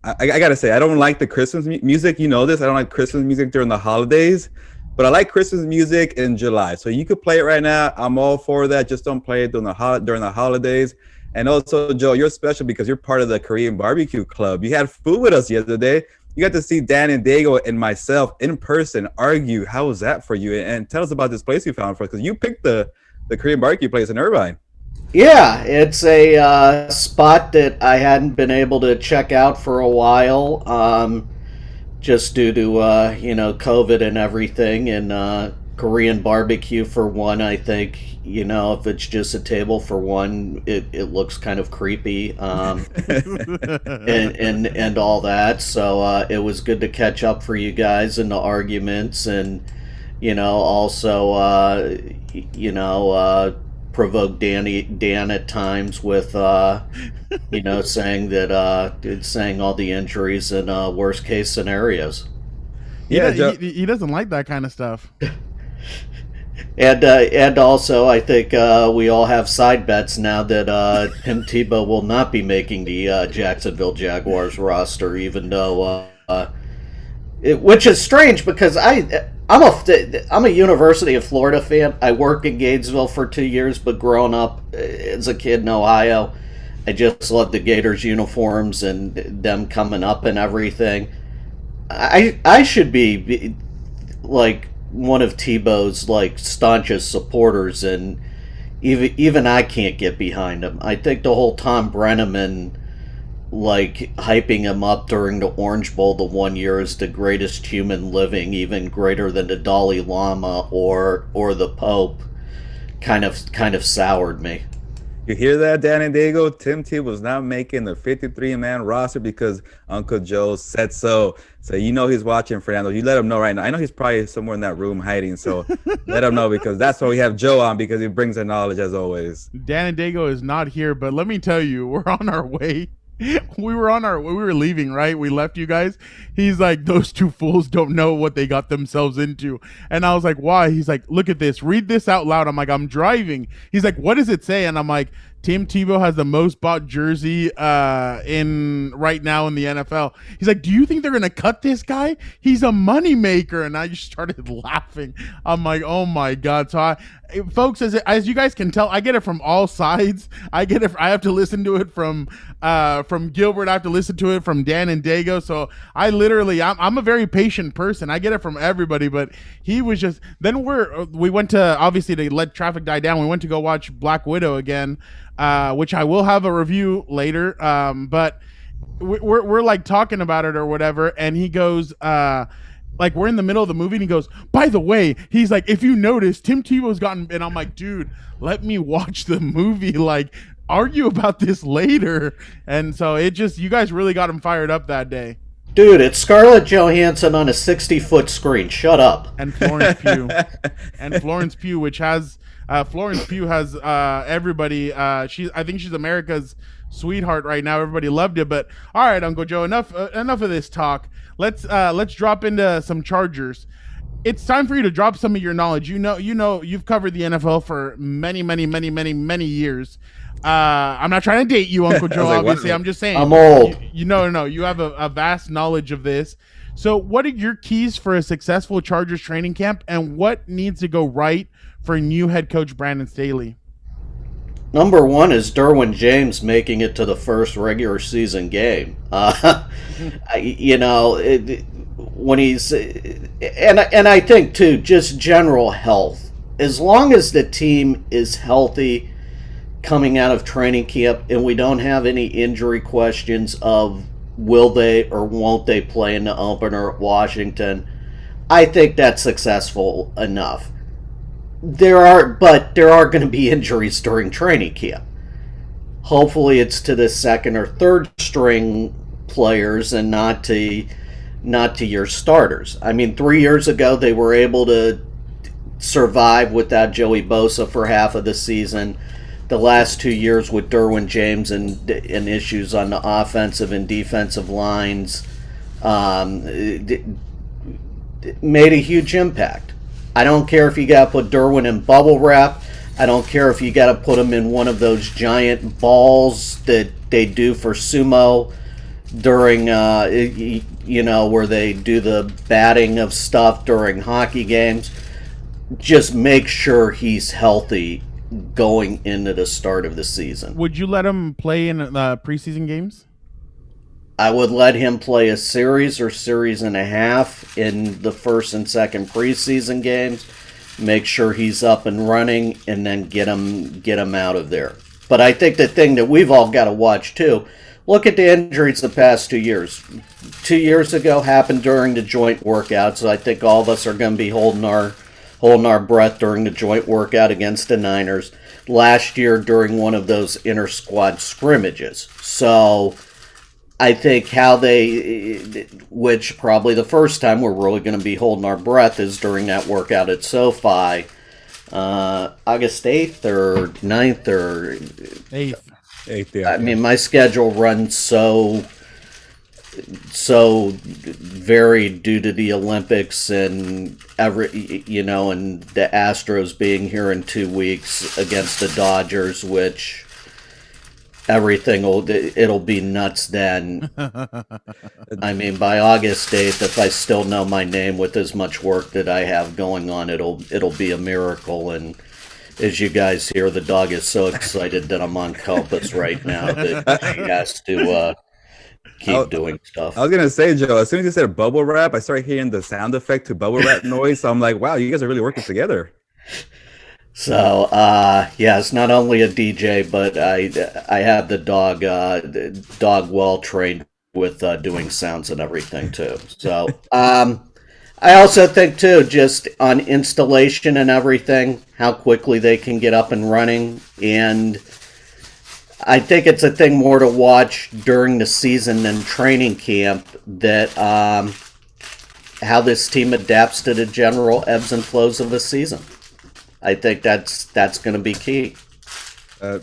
I gotta say, I don't like the Christmas music. I don't like Christmas music during the holidays, but I like Christmas music in July. So you could play it right now. I'm all for that. Just don't play it during the holidays. And also, Joe, you're special because you're part of the Korean barbecue club. You had food with us the other day. You got to see Dan and Daygo and myself in person argue. How was that for you? And tell us about this place you found for us, because you picked the Korean barbecue place in Irvine. Yeah, it's a spot that I hadn't been able to check out for a while, just due to COVID and everything. And Korean barbecue for one. I think, if it's just a table for one, it looks kind of creepy, and all that. So it was good to catch up for you guys in the arguments, and also provoke Dan at times with saying all the injuries and worst case scenarios. Yeah, he doesn't like that kind of stuff. And also, I think we all have side bets now that Tim Tebow will not be making the Jacksonville Jaguars roster, even though, which is strange because I'm a University of Florida fan. I worked in Gainesville for 2 years, but growing up as a kid in Ohio, I just loved the Gators uniforms and them coming up and everything. I should be like one of Tebow's staunchest supporters, and even I can't get behind him. I think the whole Tom Brenneman hyping him up during the Orange Bowl the one year as the greatest human living, even greater than the Dalai Lama or the Pope, kind of soured me. You hear that, Dan and Daygo? Tim Tebow was not making the 53-man roster because Uncle Joe said so. So he's watching, Fernando. You let him know right now. I know he's probably somewhere in that room hiding, so let him know, because that's why we have Joe on, because he brings the knowledge as always. Dan and Daygo is not here, but let me tell you, we're on our way. We were leaving, right? We left you guys. He's like, those two fools don't know what they got themselves into. And I was like, why? He's like, look at this. Read this out loud. I'm like, I'm driving. He's like, what does it say? And I'm like, Tim Tebow has the most bought jersey in right now in the NFL. He's like, do you think they're going to cut this guy? He's a moneymaker. And I just started laughing. I'm like, oh my God. So folks, as you guys can tell, I get it from all sides. I have to listen to it from Gilbert. I have to listen to it from Dan and Daygo. So I'm a very patient person. I get it from everybody, but he was just, then we went to, obviously to let traffic die down, we went to go watch Black Widow again, which I will have a review later. But we're talking about it or whatever. And he goes, we're in the middle of the movie and he goes, by the way, he's like, if you notice, Tim Tebow's gotten, and I'm like, dude, let me watch the movie, argue about this later. And so you guys really got him fired up that day. Dude, it's Scarlett Johansson on a 60-foot screen. Shut up. And Florence Pugh. Which has Florence Pugh has everybody. I think she's America's sweetheart right now. Everybody loved it. But all right, Uncle Joe, enough of this talk. Let's drop into some Chargers. It's time for you to drop some of your knowledge. You've covered the NFL for many years. I'm not trying to date you, Uncle Joe. Obviously, I'm just saying. I'm old. No. You have a vast knowledge of this. So, what are your keys for a successful Chargers training camp, and what needs to go right for new head coach Brandon Staley? Number one is Derwin James making it to the first regular season game. When he's and I think too, just general health. As long as the team is healthy coming out of training camp, and we don't have any injury questions of will they or won't they play in the opener at Washington, I think that's successful enough. There are going to be injuries during training camp. Hopefully it's to the second or third string players and not to your starters. I mean, 3 years ago they were able to survive without Joey Bosa for half of the season. The last 2 years with Derwin James and issues on the offensive and defensive lines it made a huge impact. I don't care if you got to put Derwin in bubble wrap. I don't care if you got to put him in one of those giant balls that they do for sumo during, where they do the batting of stuff during hockey games. Just make sure he's healthy going into the start of the season. Would you let him play in preseason games? I would let him play a series or series and a half in the first and second preseason games. Make sure he's up and running, and then get him out of there. But I think the thing that we've all got to watch too, look at the injuries the past 2 years. 2 years ago happened during the joint workouts. So I think all of us are going to be holding our holding our breath during the joint workout against the Niners. Last year during one of those inter-squad scrimmages. So I think which probably the first time we're really going to be holding our breath is during that workout at SoFi, August 8th or 9th or 8th. 8th, yeah. I mean, my schedule runs so varied due to the Olympics and and the Astros being here in 2 weeks against the Dodgers, which it'll be nuts then. I mean, by August 8th, if I still know my name with as much work that I have going on, it'll be a miracle. And as you guys hear, the dog is so excited that I'm on Compas right now that he has to keep doing stuff. I was gonna say, Joe, as soon as you said bubble wrap, I started hearing the sound effect to bubble wrap noise. So I'm like, wow, you guys are really working together. So, it's not only a DJ, but I have the dog well trained with doing sounds and everything too. So, I also think too, just on installation and everything, how quickly they can get up and running. And I think it's a thing more to watch during the season than training camp, that how this team adapts to the general ebbs and flows of the season. I think that's going to be key.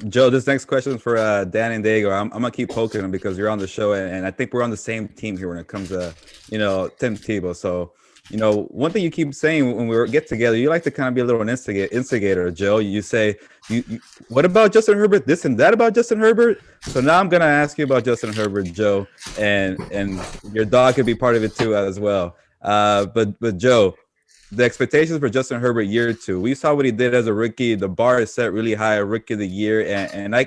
Joe, this next question is for Dan and Daygo. I'm going to keep poking them because you're on the show, and I think we're on the same team here when it comes to, Tim Tebow. So, one thing you keep saying when we get together, you like to kind of be a little instigator, Joe. You say, what about Justin Herbert? This and that about Justin Herbert? So now I'm going to ask you about Justin Herbert, Joe, and your dog could be part of it too as well. But Joe, the expectations for Justin Herbert year 2. We saw what he did as a rookie. The bar is set really high, rookie of the year. And I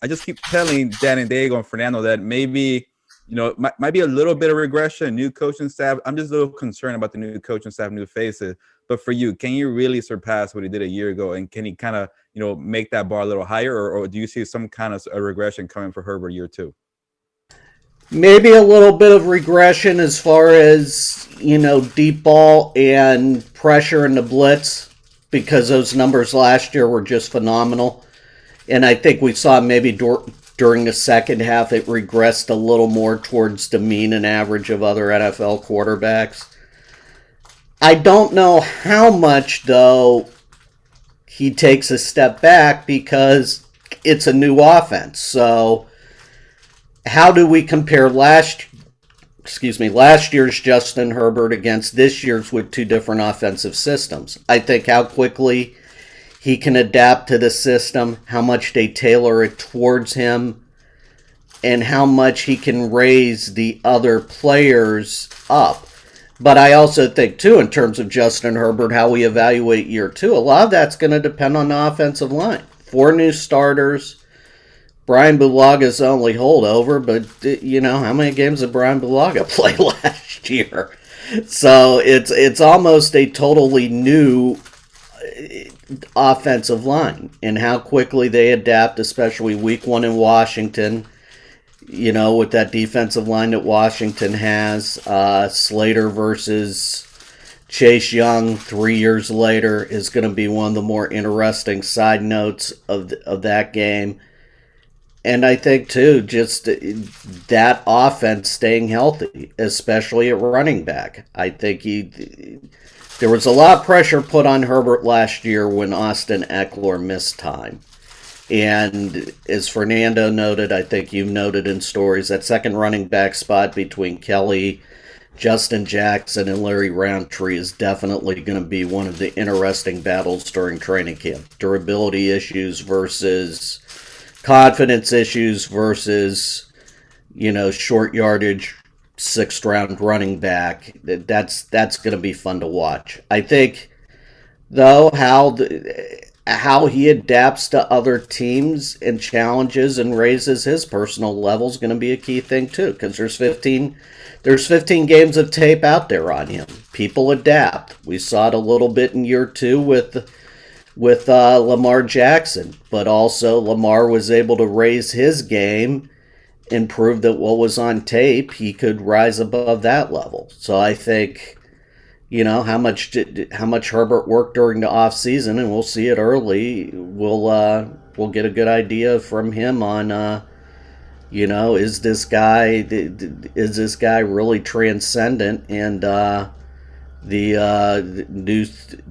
just keep telling Dan and Daygo and Fernando that maybe, might be a little bit of regression, new coaching staff. I'm just a little concerned about the new coaching staff, new faces. But for you, can you really surpass what he did a year ago? And can he kind of, make that bar a little higher? Or do you see some kind of a regression coming for Herbert year 2? Maybe a little bit of regression as far as, deep ball and pressure in the blitz, because those numbers last year were just phenomenal. And I think we saw maybe during the second half it regressed a little more towards the mean and average of other NFL quarterbacks. I don't know how much, though, he takes a step back because it's a new offense. So how do we compare last year's Justin Herbert against this year's with two different offensive systems? I think how quickly he can adapt to the system, how much they tailor it towards him, and how much he can raise the other players up. But I also think, too, in terms of Justin Herbert, how we evaluate year 2, a lot of that's going to depend on the offensive line. 4 new starters. Brian Bulaga's only holdover, but, how many games did Brian Bulaga play last year? So it's almost a totally new offensive line, and how quickly they adapt, especially week 1 in Washington, with that defensive line that Washington has. Slater versus Chase Young 3 years later is going to be one of the more interesting side notes of that game. And I think, too, just that offense staying healthy, especially at running back. I think there was a lot of pressure put on Herbert last year when Austin Eckler missed time. And as Fernando noted, I think you've noted in stories, that second running back spot between Kelly, Justin Jackson, and Larry Roundtree is definitely going to be one of the interesting battles during training camp. Durability issues versus confidence issues versus, short yardage, 6th round running back. That's going to be fun to watch. I think, though, how he adapts to other teams and challenges and raises his personal level is going to be a key thing too, because there's 15 games of tape out there on him. People adapt. We saw it a little bit in year 2 with Lamar Jackson, but also Lamar was able to raise his game and prove that what was on tape, he could rise above that level. So I think how much Herbert worked during the off season, and we'll see it early. We'll get a good idea from him on is this guy really transcendent and the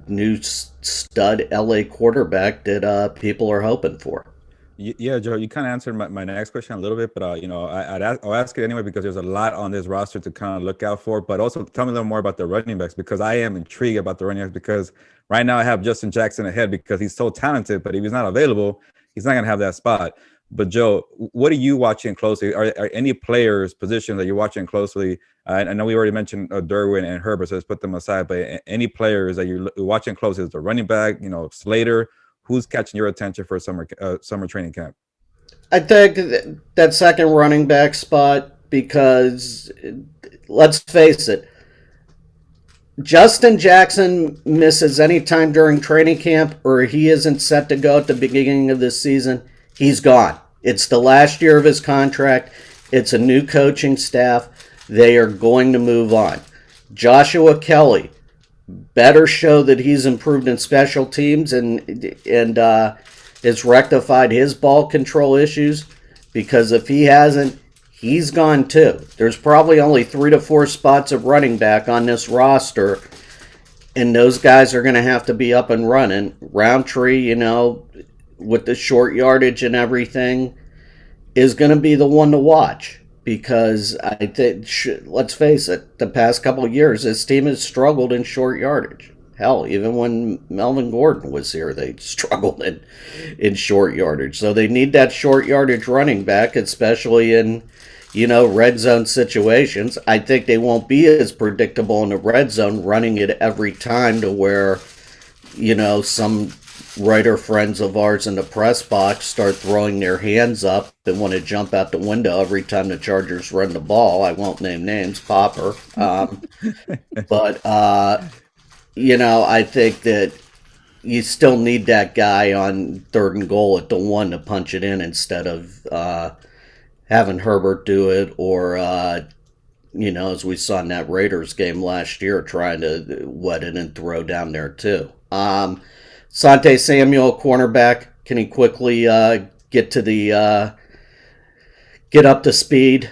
new stud LA quarterback that people are hoping for. Yeah, Joe, you kind of answered my next question a little bit, but I'll ask it anyway because there's a lot on this roster to kind of look out for. But also tell me a little more about the running backs, because I am intrigued about the running backs, because right now I have Justin Jackson ahead because he's so talented, but if he's not available, he's not gonna have that spot. But Joe, what are you watching closely? Are any players, positions that you're watching closely? I know we already mentioned Derwin and Herbert, so let's put them aside. But any players that you're watching closely, is the running back, Slater? Who's catching your attention for summer training camp? I think that second running back spot, because let's face it, Justin Jackson misses any time during training camp or he isn't set to go at the beginning of the season, he's gone. It's the last year of his contract. It's a new coaching staff. They are going to move on. Joshua Kelly better show that he's improved in special teams and has rectified his ball control issues, because if he hasn't, he's gone too. There's probably only 3 to 4 spots of running back on this roster, and those guys are going to have to be up and running. Roundtree, with the short yardage and everything, is going to be the one to watch. Because I think, let's face it, the past couple of years, this team has struggled in short yardage. Hell, even when Melvin Gordon was here, they struggled in short yardage. So they need that short yardage running back, especially in, red zone situations. I think they won't be as predictable in the red zone, running it every time to where, some writer friends of ours in the press box start throwing their hands up and want to jump out the window every time the Chargers run the ball. I won't name names, Popper. But, I think that you still need that guy on 3rd and goal at the 1 to punch it in instead of having Herbert do it or, as we saw in that Raiders game last year, trying to wet it and throw down there too. Sante Samuel, cornerback, can he quickly get up to speed?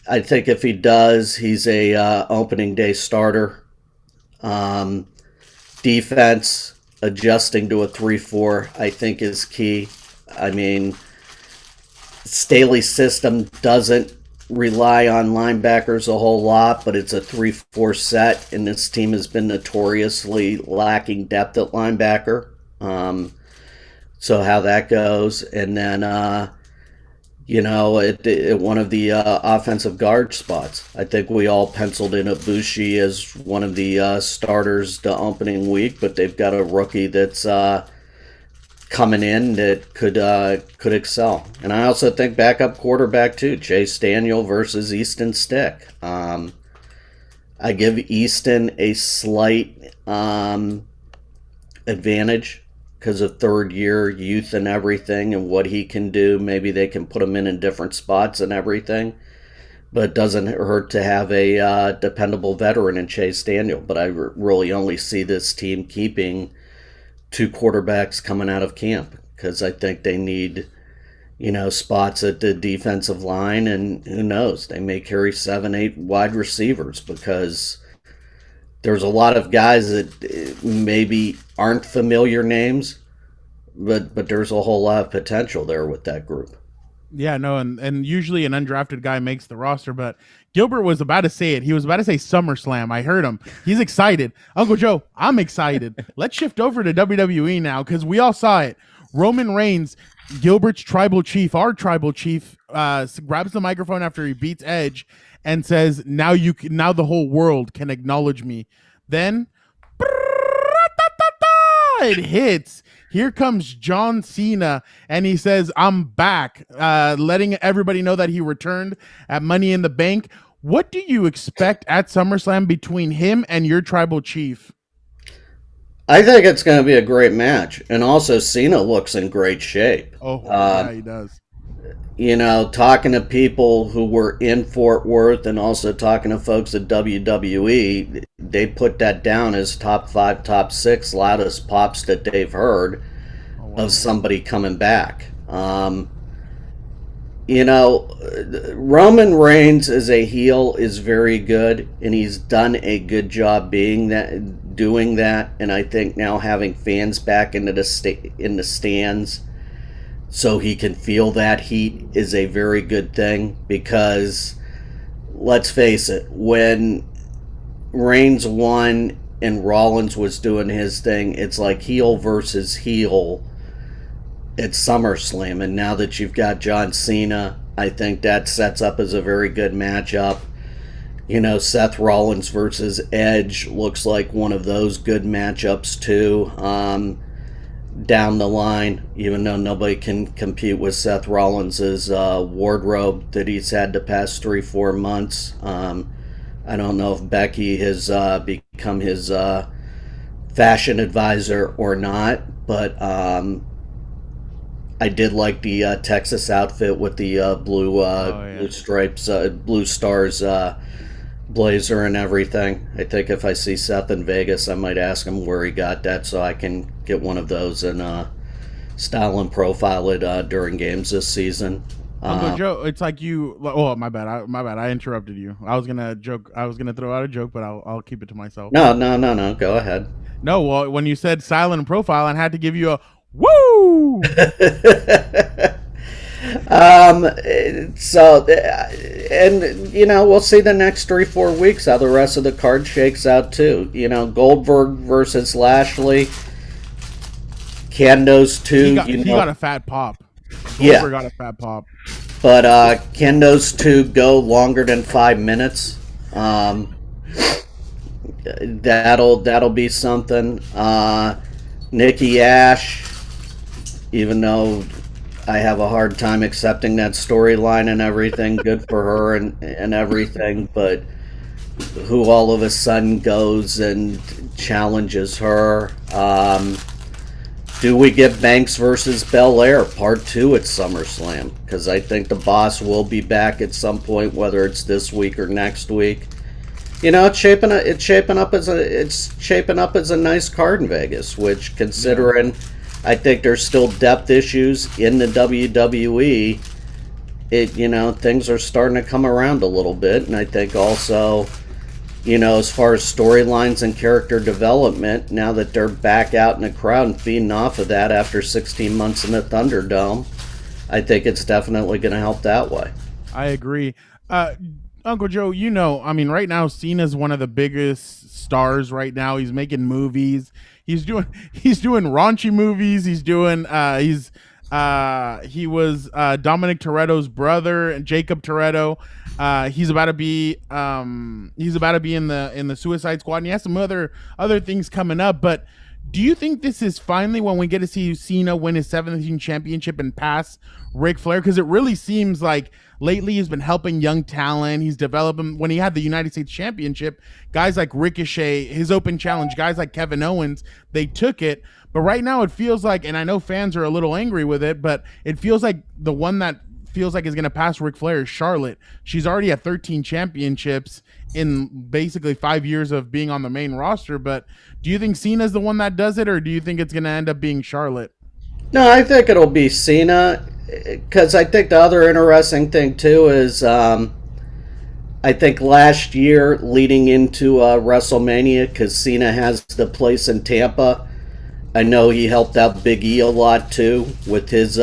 I think if he does, he's a opening day starter. Defense, adjusting to a 3-4, I think is key. I mean, Staley's system doesn't rely on linebackers a whole lot, but it's a 3-4 set, and this team has been notoriously lacking depth at linebacker. So how that goes, and then at one of the offensive guard spots, I think we all penciled in Ibushi as one of the starters the opening week, but they've got a rookie that's coming in that could excel. And I also think backup quarterback too, Chase Daniel versus Easton Stick. I give Easton a slight advantage because of 3rd year youth and everything and what he can do. Maybe they can put him in different spots and everything, but it doesn't hurt to have a dependable veteran in Chase Daniel. But I really only see this team keeping 2 quarterbacks coming out of camp, because I think they need, spots at the defensive line, and who knows, they may carry 7-8 wide receivers, because there's a lot of guys that maybe aren't familiar names, but there's a whole lot of potential there with that group. Yeah, no, and usually an undrafted guy makes the roster, but Gilbert was about to say it. He was about to say SummerSlam. I heard him. He's excited. Uncle Joe, I'm excited. Let's shift over to WWE now, because we all saw it. Roman Reigns, Gilbert's tribal chief, our tribal chief, grabs the microphone after he beats Edge and says, now the whole world can acknowledge me. Then it hits. Here comes John Cena, and he says, I'm back, letting everybody know that he returned at Money in the Bank. What do you expect at SummerSlam between him and your tribal chief? I think it's going to be a great match. And also, Cena looks in great shape. Oh, yeah, he does. talking to people who were in Fort Worth and also talking to folks at WWE, they put that down as top 5, top 6 loudest pops that they've heard of somebody coming back. Roman Reigns as a heel is very good, and he's done a good job doing that. And I think now having fans back in the stands, so he can feel that heat, is a very good thing, because let's face it, when Reigns won and Rollins was doing his thing, it's like heel versus heel at SummerSlam. And now that you've got John Cena, I think that sets up as a very good matchup. Seth Rollins versus Edge looks like one of those good matchups too. Down the line, even though nobody can compete with Seth Rollins' wardrobe that he's had the past 3-4 months. I don't know if Becky has become his fashion advisor or not, but I did like the Texas outfit with the blue stripes, blue stars blazer and everything. I think if I see Seth in Vegas, I might ask him where he got that, so I can get one of those and style and profile it during games this season. Uncle Joe, it's like you. Oh, my bad. I interrupted you. I was gonna joke. I was gonna throw out a joke, but I'll keep it to myself. No. Go aheid. No, well, when you said silent profile, I had to give you a woo. We'll see the next 3-4 weeks how the rest of the card shakes out too. Goldberg versus Lashley. Can those two? He got a fat pop. Goldberg got a fat pop. But can those two go longer than 5 minutes? That'll be something. Nikki Ash, even though I have a hard time accepting that storyline and everything, good for her and everything, but who all of a sudden goes and challenges her? Do we get Banks versus Belair Part 2 at SummerSlam? Because I think the boss will be back at some point, whether it's this week or next week. It's shaping up as a nice card in Vegas, which, considering I think there's still depth issues in the WWE, things are starting to come around a little bit. And I think also, as far as storylines and character development, now that they're back out in the crowd and feeding off of that after 16 months in the Thunderdome, I think it's definitely going to help that way. I agree. Uncle Joe, right now Cena's one of the biggest stars right now. He's making movies. He's doing raunchy movies. He was Dominic Toretto's brother, and Jacob Toretto. He's about to be in the Suicide Squad, and he has some other things coming up. But do you think this is finally when we get to see Cena win his 17th championship and pass Ric Flair? Because it really seems like lately he's been helping young talent. He's developing. When he had the United States Championship, guys like Ricochet, his open challenge, guys like Kevin Owens, they took it. But right now it feels like, and I know fans are a little angry with it, but it feels like the one that feels like is going to pass Ric Flair is Charlotte. She's already at 13 championships in basically 5 years of being on the main roster. But do you think Cena's the one that does it, or do you think it's going to end up being Charlotte? No, I think it'll be Cena, because I think the other interesting thing too is I think last year leading into WrestleMania, because Cena has the place in Tampa, I know he helped out Big E a lot too with his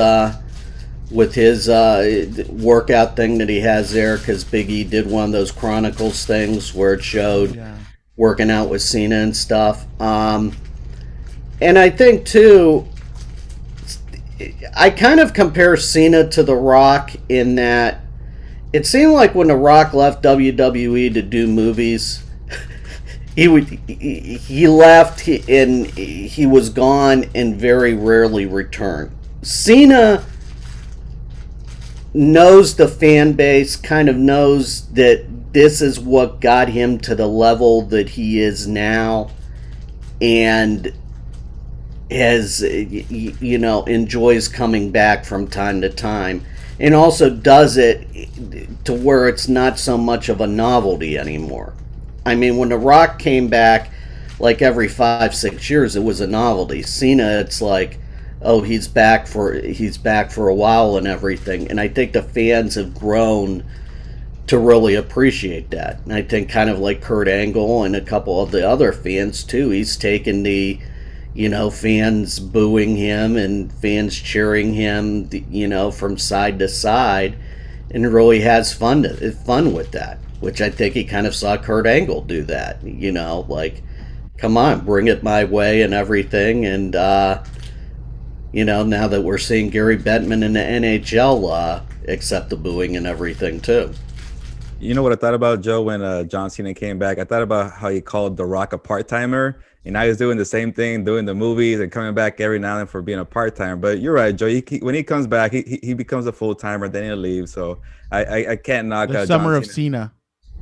workout thing that he has there, because Big E did one of those Chronicles things where it showed working out with Cena and stuff. And I think too, I kind of compare Cena to The Rock in that it seemed like when The Rock left WWE to do movies, he left and he was gone and very rarely returned. Cena knows the fan base, kind of knows that this is what got him to the level that he is now, and has, enjoys coming back from time to time. and also does it to where it's not so much of a novelty anymore. I mean, when The Rock came back, like every 5-6 years, it was a novelty. Cena, it's like, oh, he's back for a while and everything. And I think the fans have grown to really appreciate that. And I think kind of like Kurt Angle and a couple of the other fans too, he's taken the, fans booing him and fans cheering him, from side to side, and really has fun with that. Which I think he kind of saw Kurt Angle do that. Like, come on, bring it my way and everything. And now that we're seeing Gary Bettman in the NHL accept the booing and everything too. You know what I thought about, Joe, when John Cena came back? I thought about how he called The Rock a part-timer, and now he's doing the same thing, doing the movies and coming back every now and then for being a part-timer. But you're right, Joe. When he comes back, he becomes a full-timer, then he'll leave. So I can't knock The summer of Cena.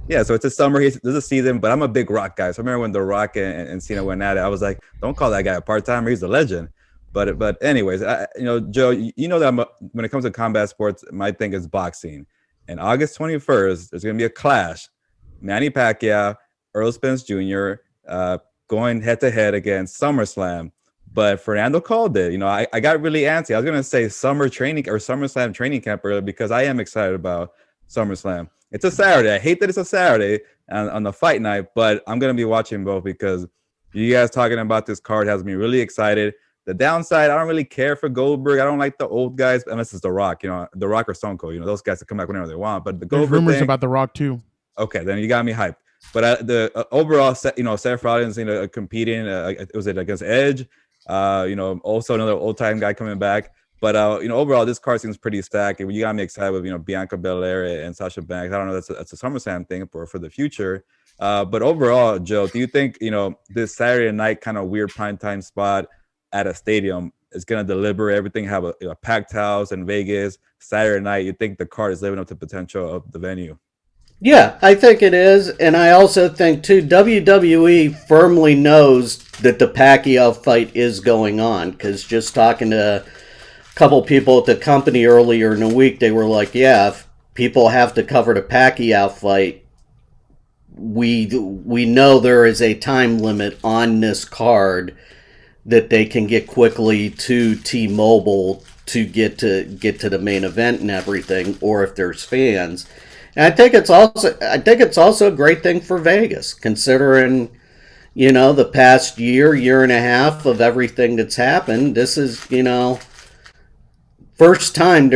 Yeah, so it's a summer. There's a season, but I'm a big Rock guy. So I remember when The Rock and Cena went at it, I was like, don't call that guy a part-timer. He's a legend. But anyways, Joe, you know that when it comes to combat sports, my thing is boxing. And August 21st, there's going to be a clash. Manny Pacquiao, Earl Spence Jr. Going head-to-head against SummerSlam. But Fernando called it. I got really antsy. I was going to say summer training or SummerSlam training camp earlier because I am excited about SummerSlam. It's a Saturday. I hate that it's a Saturday on the fight night, but I'm going to be watching both because you guys talking about this card has me really excited. The downside, I don't really care for Goldberg. I don't like the old guys unless it's The Rock, The Rock or Stone Cold. Those guys that come back whenever they want. But the There's Goldberg rumors thing, about The Rock too. Okay, then you got me hyped. But the overall, Seth Rollins, competing, was it against Edge? Also another old time guy coming back. But overall, this card seems pretty stacked. You got me excited with Bianca Belair and Sasha Banks. I don't know, that's a SummerSlam thing for the future. But overall, Joe, do you think this Saturday night kind of weird primetime spot at a stadium is going to deliver everything? Have a packed house in Vegas Saturday night. You think the card is living up to the potential of the venue? Yeah, I think it is. And I also think, too, WWE firmly knows that the Pacquiao fight is going on. Because just talking to a couple people at the company earlier in the week, they were like, yeah, if people have to cover the Pacquiao fight, we know there is a time limit on this card that they can get quickly to T-Mobile to get to the main event and everything, or if there's fans. And I think it's also a great thing for Vegas, considering the past year and a half of everything that's happened. This is first time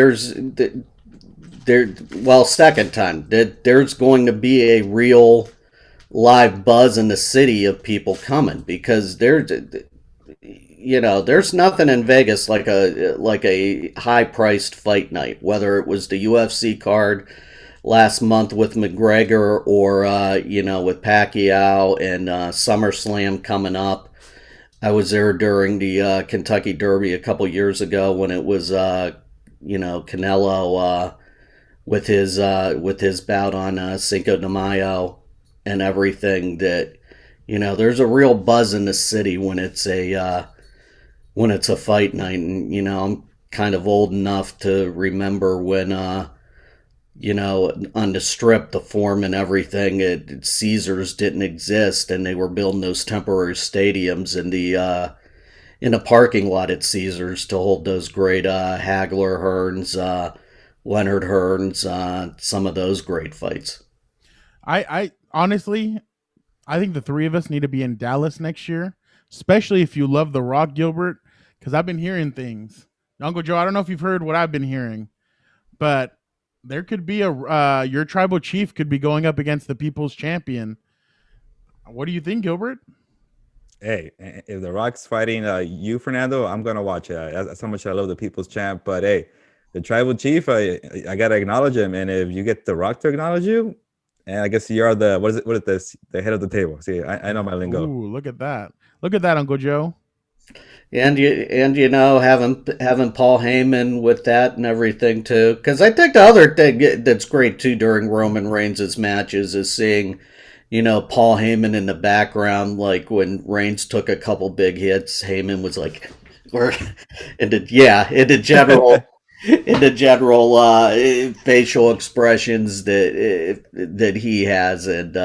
second time that there's going to be a real live buzz in the city of people coming, because there's nothing in Vegas like a high-priced fight night, whether it was the UFC card last month with McGregor or, with Pacquiao and SummerSlam coming up. I was there during the Kentucky Derby a couple years ago when it was, Canelo with his bout on Cinco de Mayo and everything. That, there's a real buzz in the city when it's a fight night. And, I'm kind of old enough to remember when, on the Strip, the Forum and everything, Caesars didn't exist, and they were building those temporary stadiums in the parking lot at Caesars to hold those great Hagler Hearns, Leonard Hearns, some of those great fights. I honestly, I think the three of us need to be in Dallas next year, especially if you love The Rock, Gilbert, because I've been hearing things. Uncle Joe, I don't know if you've heard what I've been hearing, but there could be your tribal chief could be going up against the people's champion. What do you think, Gilbert? Hey, if The Rock's fighting you, Fernando, I'm gonna watch it. That's how much I love the people's champ. But hey, the tribal chief, I gotta acknowledge him. And if you get The Rock to acknowledge you, and I guess you're the the head of the table. See, I know my lingo. Ooh, look at that! Look at that, Uncle Joe. And having Paul Heyman with that and everything too, because I think the other thing that's great too during Roman Reigns' matches is seeing, Paul Heyman in the background, like when Reigns took a couple big hits, Heyman was like, or in the general in the general facial expressions that he has and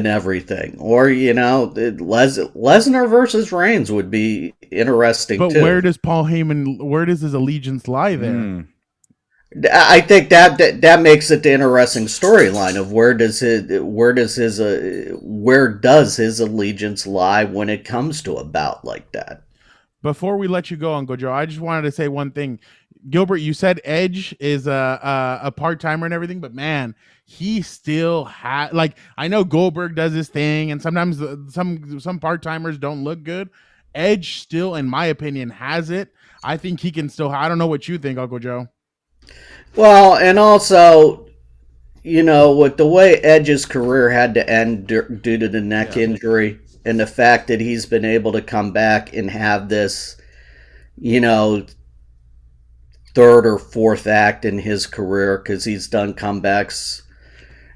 everything. Or Lesnar versus Reigns would be interesting But too. where does Paul Heyman? Where does his allegiance lie there? I think that makes it the interesting storyline of where does his allegiance lie when it comes to a bout like that. Before we let you go, Uncle Joe, I just wanted to say one thing. Gilbert, you said Edge is a part timer and everything, but man, he still has, like, I know Goldberg does his thing, and sometimes some part timers don't look good. Edge still, in my opinion, has it. I think he can still. I don't know what you think, Uncle Joe. Well, and also, with the way Edge's career had to end due to the neck injury, and the fact that he's been able to come back and have this, third or fourth act in his career, because he's done comebacks.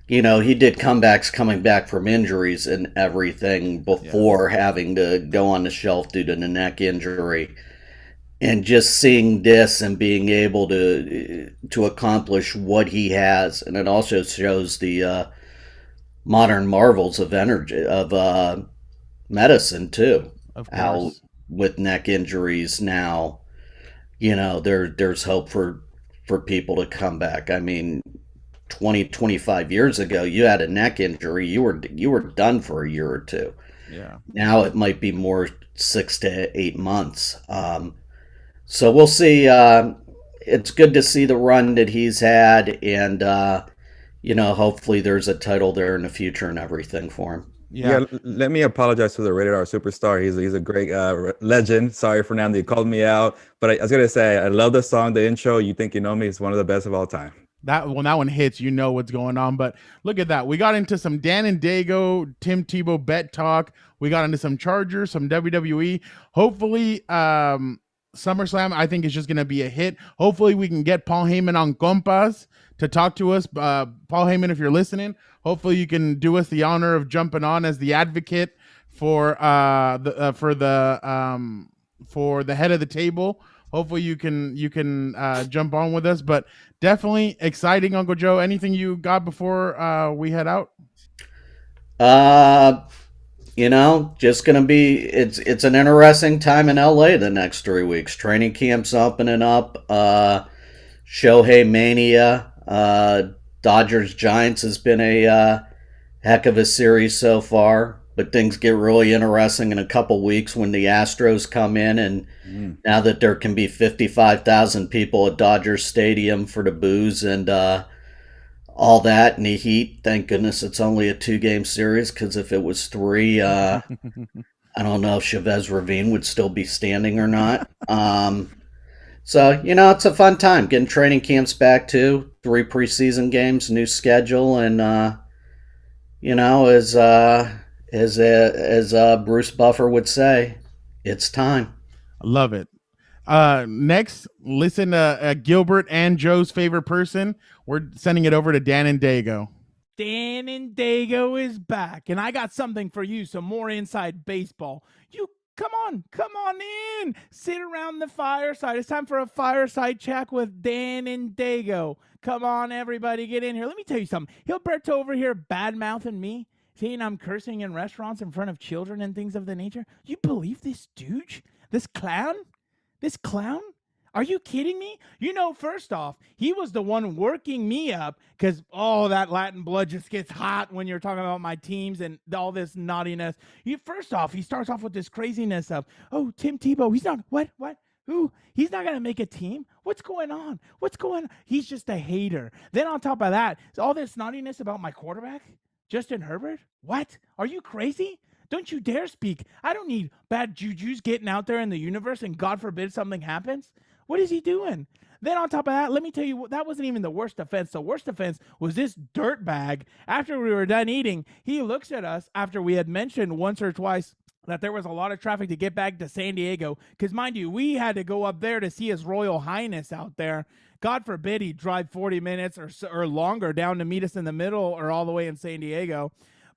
He did comebacks coming back from injuries and everything before having to go on the shelf due to the neck injury. And just seeing this and being able to accomplish what he has, and it also shows the modern marvels of energy of medicine too. Of course. How with neck injuries now, there's hope for people to come back. I mean, 25 years ago, you had a neck injury, you were done for a year or two. Yeah. Now it might be more 6 to 8 months. So we'll see. It's good to see the run that he's had, and hopefully there's a title there in the future and everything for him. Yeah, let me apologize to the Rated R superstar. He's a great legend. Sorry, Fernando, you called me out, but I was gonna say I love the song, the intro. You Think You Know Me is one of the best of all time. When that one hits, you know what's going on. But look at that. We got into some Dan and Daygo, Tim Tebow bet talk. We got into some Chargers, some WWE. Hopefully, SummerSlam, I think, is just going to be a hit. Hopefully, we can get Paul Heyman on Compas to talk to us. Paul Heyman, if you're listening, hopefully you can do us the honor of jumping on as the advocate for the head of the table. Hopefully you can jump on with us. But definitely exciting, Uncle Joe. Anything you got before we head out? Just gonna be it's an interesting time in LA the next 3 weeks. Training camp's opening up. Shohei Mania. Dodgers Giants has been a heck of a series so far, but things get really interesting in a couple weeks when the Astros come in, and now that there can be 55,000 people at Dodger Stadium for the booze and all that, and the Heat, thank goodness it's only a 2-game series, because if it was 3, I don't know if Chavez Ravine would still be standing or not. So, it's a fun time getting training camps back too. 3 preseason games, new schedule, and as Bruce Buffer would say, it's time. I love it. Next, listen to Gilbert and Joe's favorite person. We're sending it over to Dan and Daygo. Dan and Daygo is back, and I got something for you, some more inside baseball. You come on in. Sit around the fireside. It's time for a fireside chat with Dan and Daygo. Come on, everybody, get in here. Let me tell you something. Gilberto over here bad-mouthing me, saying I'm cursing in restaurants in front of children and things of the nature. You believe this douche? This clown? This clown? Are you kidding me? First off, he was the one working me up because, that Latin blood just gets hot when you're talking about my teams and all this naughtiness. First off, he starts off with this craziness of, Tim Tebow, he's not, what? Who? He's not going to make a team? What's going on? He's just a hater. Then on top of that, all this naughtiness about my quarterback, Justin Herbert? What? Are you crazy? Don't you dare speak. I don't need bad jujus getting out there in the universe, and God forbid something happens. What is he doing? Then on top of that, let me tell you, that wasn't even the worst offense. The worst offense was this dirtbag. After we were done eating, he looks at us after we had mentioned once or twice that there was a lot of traffic to get back to San Diego. Because mind you, we had to go up there to see His Royal Highness out there. God forbid he drive 40 minutes or longer down to meet us in the middle or all the way in San Diego.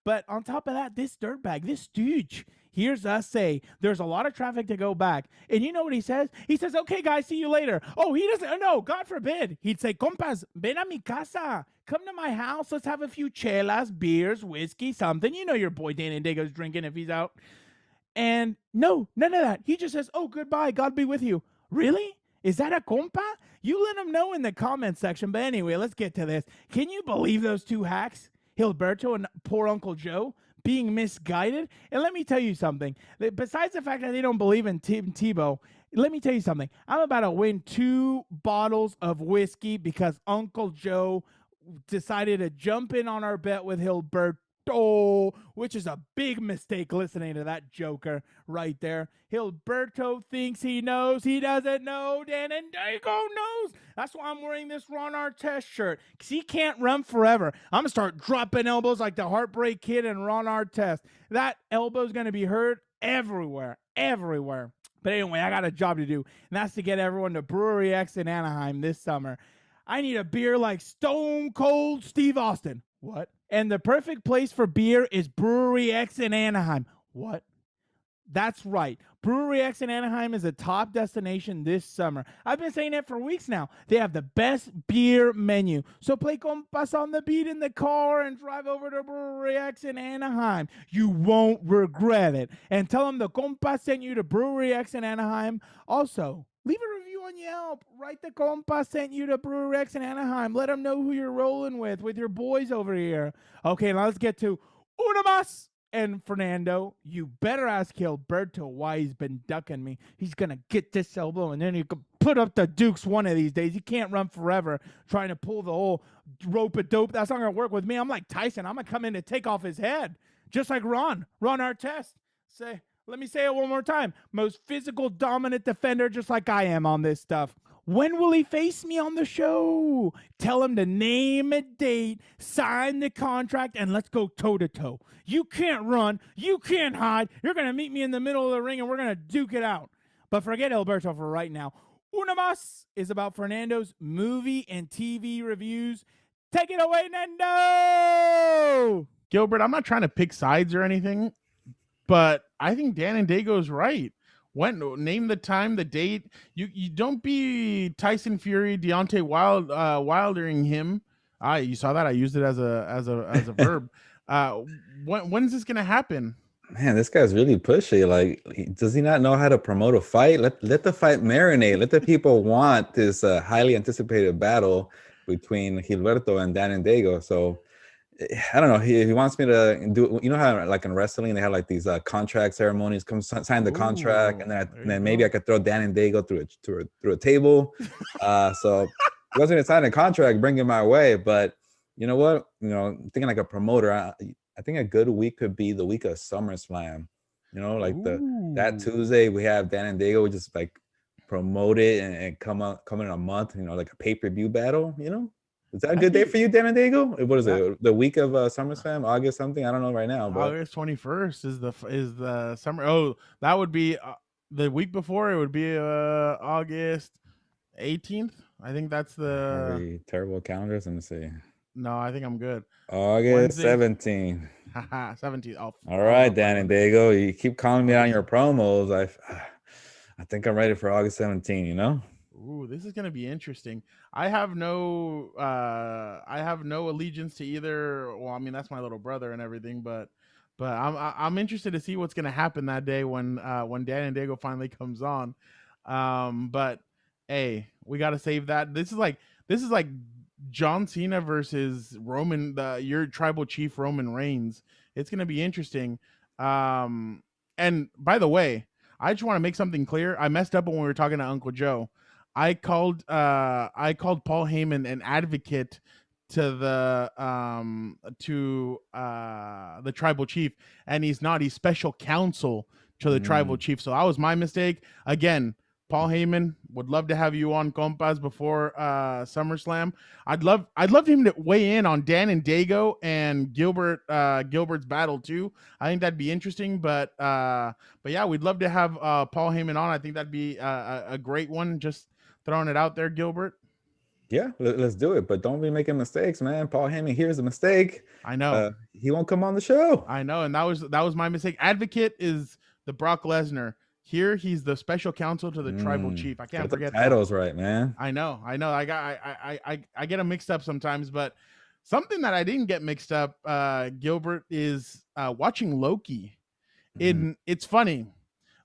But on top of that, this dirtbag, this stooge, hears us say there's a lot of traffic to go back. And you know what he says? He says, okay, guys, see you later. Oh, he doesn't, no, God forbid. He'd say, compas, ven a mi casa. Come to my house. Let's have a few chelas, beers, whiskey, something. You know your boy Dan and Daygo's drinking if he's out. And no, none of that. He just says, oh, goodbye. God be with you. Really? Is that a compa? You let him know in the comment section. But anyway, let's get to this. Can you believe those two hacks? Gilberto and poor Uncle Joe being misguided. And let me tell you something. Besides the fact that they don't believe in Tim Tebow, let me tell you something. I'm about to win 2 bottles of whiskey because Uncle Joe decided to jump in on our bet with Gilberto, which is a big mistake listening to that joker right there. Gilberto thinks he knows. He doesn't know. Dan and Daygo knows. That's why I'm wearing this Ron Artest shirt, because he can't run forever. I'm going to start dropping elbows like the Heartbreak Kid and Ron Artest. That elbow's going to be heard everywhere, everywhere. But anyway, I got a job to do, and that's to get everyone to Brewery X in Anaheim this summer. I need a beer like Stone Cold Steve Austin. What? And the perfect place for beer is Brewery X in Anaheim. What? That's right. Brewery X in Anaheim is a top destination this summer. I've been saying it for weeks now. They have the best beer menu. So play Compas on the beat in the car and drive over to Brewery X in Anaheim. You won't regret it. And tell them the Compas sent you to Brewery X in Anaheim. Also, leave a review on Yelp. Write the Compas sent you to Brewery X in Anaheim. Let them know who you're rolling with your boys over here. Okay, now let's get to Una Más. And Fernando, you better ask Gilberto why he's been ducking me. He's going to get this elbow, and then he can put up the Dukes one of these days. He can't run forever trying to pull the whole rope-a-dope. That's not going to work with me. I'm like Tyson. I'm going to come in to take off his head, just like Ron Artest. Let me say it one more time. Most physical, dominant defender, just like I am on this stuff. When will he face me on the show? Tell him to name a date, sign the contract, and let's go toe-to-toe. You can't run. You can't hide. You're going to meet me in the middle of the ring, and we're going to duke it out. But forget Gilberto for right now. Una Más is about Fernando's movie and TV reviews. Take it away, Nando! Gilbert, I'm not trying to pick sides or anything, but I think Dan and Daygo's right. Name the time, the date. You don't be Tyson Fury, Deontay Wildering him. You saw that. I used it as a verb. When's this gonna happen? Man, this guy's really pushy. Like, does he not know how to promote a fight? Let the fight marinate. Let the people want this highly anticipated battle between Gilberto and Dan and Daygo. So I don't know. He wants me to do, you know how like in wrestling they have like these contract ceremonies. Come sign the contract, and then maybe I could throw Dan and Daygo through a table. So he wants me to sign a contract, bring it my way. But you know what? Thinking like a promoter, I think a good week could be the week of SummerSlam. Like that Tuesday we have Dan and Daygo. We just like promote it and come in a month. Like a pay-per-view battle. Is that a good day for you, Dan and Daygo? What is it? The week of SummerSlam, August something? I don't know right now. But August 21st is the summer. Oh, that would be the week before. It would be August 18th. I think that's the very terrible calendars. Let me see. No, I think I'm good. August 17th. 17th. Oh, all right, Dan and Daygo. You keep calling me on your promos. I think I'm ready for August 17th. Ooh, this is gonna be interesting. I have no allegiance to either. Well, I mean that's my little brother and everything, but I'm interested to see what's gonna happen that day when Dan and Daygo finally comes on. But hey, we gotta save that. This is like John Cena versus your tribal chief Roman Reigns. It's gonna be interesting. And by the way, I just want to make something clear. I messed up when we were talking to Uncle Joe. I called Paul Heyman an advocate to the tribal chief, and he's not. He's special counsel to the tribal chief. So that was my mistake. Again, Paul Heyman, would love to have you on Compas before SummerSlam. I'd love him to weigh in on Dan and Daygo and Gilbert's battle too. I think that'd be interesting. But yeah, we'd love to have Paul Heyman on. I think that'd be a great one. Just throwing it out there, Gilbert. Yeah, let's do it. But don't be making mistakes, man. Paul Heyman, here's a mistake. I know. He won't come on the show. I know, and that was my mistake. Advocate is the Brock Lesnar. Here, he's the special counsel to the tribal chief. I can't forget that. Titles right, man. I know. I get them mixed up sometimes, but something that I didn't get mixed up, Gilbert, is watching Loki. It's funny.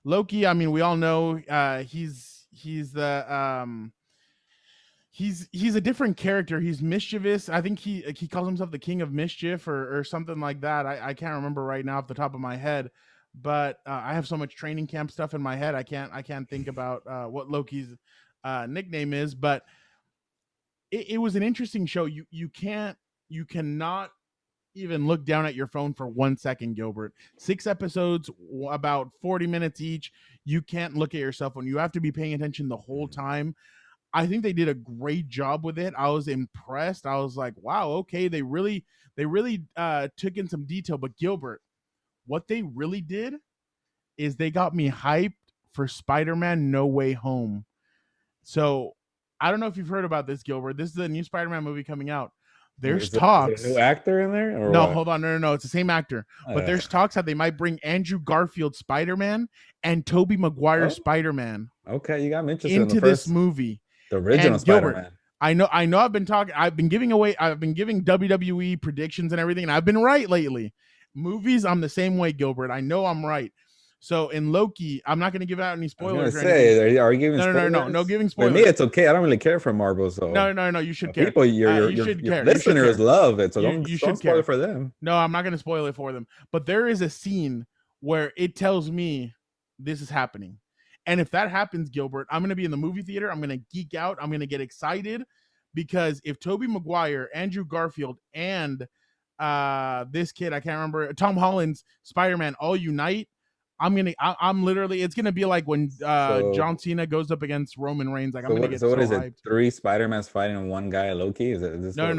Loki, I mean, we all know he's a different character. He's mischievous. I think he calls himself the king of mischief or something like that. I can't remember right now off the top of my head, but I have so much training camp stuff in my head. I can't think about what Loki's nickname is, but it was an interesting show. You cannot even look down at your phone for 1 second, Gilbert. 6 episodes, about 40 minutes each. You can't look at your cell phone. You have to be paying attention the whole time. I think they did a great job with it. I was impressed. I was like, wow, okay, they really took in some detail. But Gilbert, what they really did is they got me hyped for Spider-Man No Way Home. So I don't know if you've heard about this, Gilbert. This is a new Spider-Man movie coming out. There's talks. Is there a new actor in there? Or no, what? Hold on. No. It's the same actor. But there's talks that they might bring Andrew Garfield Spider-Man and Tobey Maguire Spider-Man. Okay, you got me interested into this movie. The original Spider-Man. I know. I've been giving WWE predictions and everything, and I've been right lately. Movies, I'm the same way, Gilbert. I know I'm right. So in Loki, I'm not going to give out any spoilers. Are you giving spoilers? No giving spoilers. For me, it's okay. I don't really care for Marvel, so no. You should care. People, your listeners love it, so don't spoil it for them. No, I'm not going to spoil it for them. But there is a scene where it tells me this is happening, and if that happens, Gilbert, I'm going to be in the movie theater. I'm going to geek out. I'm going to get excited because if Tobey Maguire, Andrew Garfield, and this kid, I can't remember, Tom Holland's Spider-Man all unite. I'm literally, it's gonna be like when John Cena goes up against Roman Reigns. Like, I'm gonna get so what is hyped. It? 3 Spider-Mans fighting one guy, Loki? Is this no,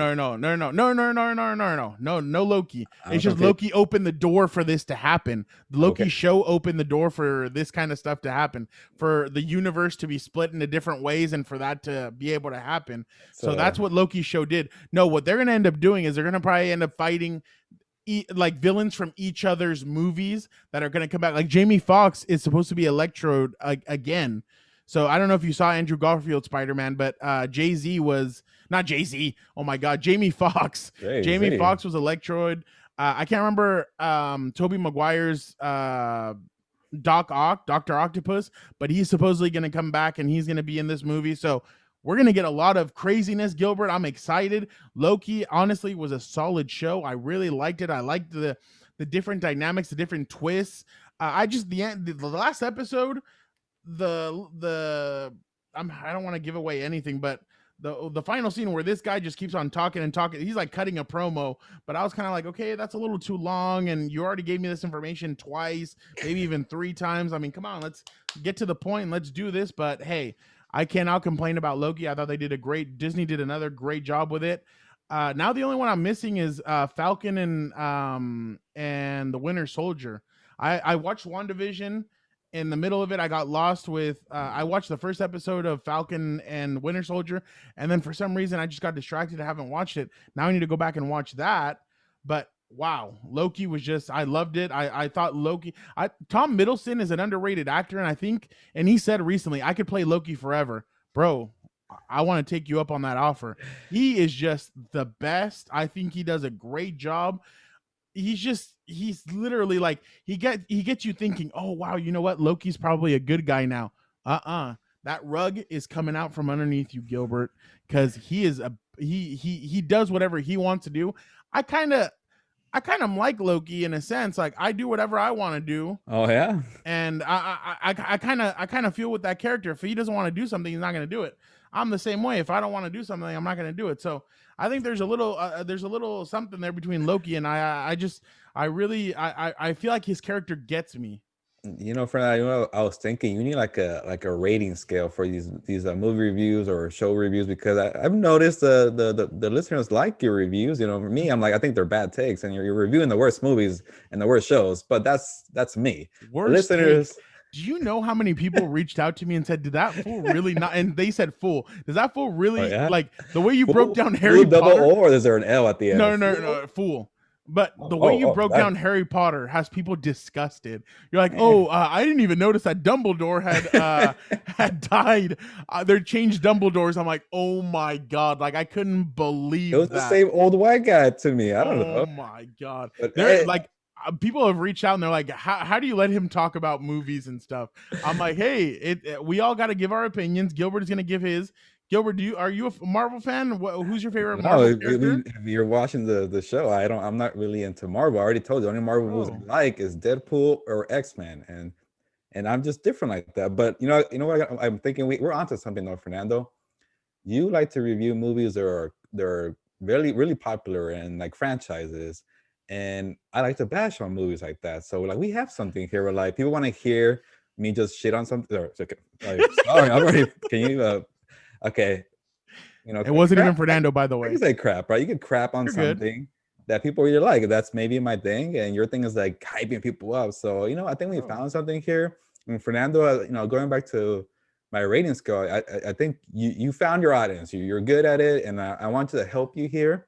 Loki. It's just Loki opened the door for this to happen. The Loki show opened the door for this kind of stuff to happen, for the universe to be split into different ways, and for that to be able to happen. So that's what Loki's show did. No, what they're gonna end up doing is they're gonna probably end up fighting like villains from each other's movies that are going to come back. Like Jamie Foxx is supposed to be Electrode again. So I don't know if you saw Andrew Garfield Spider-Man, but Jay-Z was not Jay-Z. Oh my God. Jamie Foxx. Jamie Foxx was Electrode. I can't remember Tobey Maguire's Dr. Octopus, but he's supposedly going to come back and he's going to be in this movie. So we're going to get a lot of craziness, Gilbert. I'm excited. Loki, honestly, was a solid show. I really liked it. I liked the different dynamics, the different twists. The last episode, I don't want to give away anything, but the final scene where this guy just keeps on talking and talking, he's like cutting a promo, but I was kind of like, okay, that's a little too long, and you already gave me this information twice, maybe even 3 times. I mean, come on, let's get to the point and let's do this. But hey, I cannot complain about Loki. I thought Disney did another great job with it. Now the only one I'm missing is Falcon and the Winter Soldier. I watched WandaVision. In the middle of it, I got lost with, I watched the first episode of Falcon and Winter Soldier, and then for some reason I just got distracted. I haven't watched it. Now I need to go back and watch that. But wow, Loki was just, I loved it. I thought Loki, Tom Middleton is an underrated actor, and he said recently, I could play Loki forever. Bro, I want to take you up on that offer. He is just the best. I think he does a great job. He's literally like, he gets you thinking, oh wow, you know what? Loki's probably a good guy now. That rug is coming out from underneath you, Gilbert, because he does whatever he wants to do. I kind of like Loki in a sense. Like, I do whatever I want to do. Oh yeah. And I kind of feel with that character. If he doesn't want to do something, he's not going to do it. I'm the same way. If I don't want to do something, I'm not going to do it. So I think there's a little something there between Loki and I feel like his character gets me. You know, Fernando, I was thinking you need like a rating scale for these movie reviews or show reviews, because I've noticed the listeners like your reviews. You know, for me, I'm like, I think they're bad takes, and you're reviewing the worst movies and the worst shows. But that's me. Worst listeners. Do you know how many people reached out to me and said, "Did that fool really not?" And they said, "Fool, does that fool really yeah? like the way you Fool- broke down fool Harry double Potter?" O, or is there an L at the end? No, fool. But the way you broke that- down Harry Potter has people disgusted. You're like, "Oh, I didn't even notice that Dumbledore had died. They changed Dumbledore's." I'm like, "Oh my god!" Like I couldn't believe It was that. the same old white guy to me. I don't Oh know. my god! But They're hey, like, people have reached out and they're like, "How do you let him talk about movies and stuff?" I'm like, "Hey, we all got to give our opinions. Gilbert is going to give his." Gilbert, are you a Marvel fan? Who's your favorite Marvel character? if you're watching the show, I'm not really into Marvel. I already told you, the only Marvel movies I like is Deadpool or X-Men, and I'm just different like that. But you know what? I'm thinking we're onto something though, Fernando. You like to review movies that are really really popular and like franchises, and I like to bash on movies like that. So like we have something here where like people want to hear me just shit on something. Sorry, I'm already. Can you? Okay, it wasn't crap, even Fernando, by the way. You say crap, right? You could crap on something that people really like. That's maybe my thing, and your thing is like hyping people up. So I think we found something here. And Fernando, going back to my rating scale, I think you found your audience. You're good at it, and I want to help you here.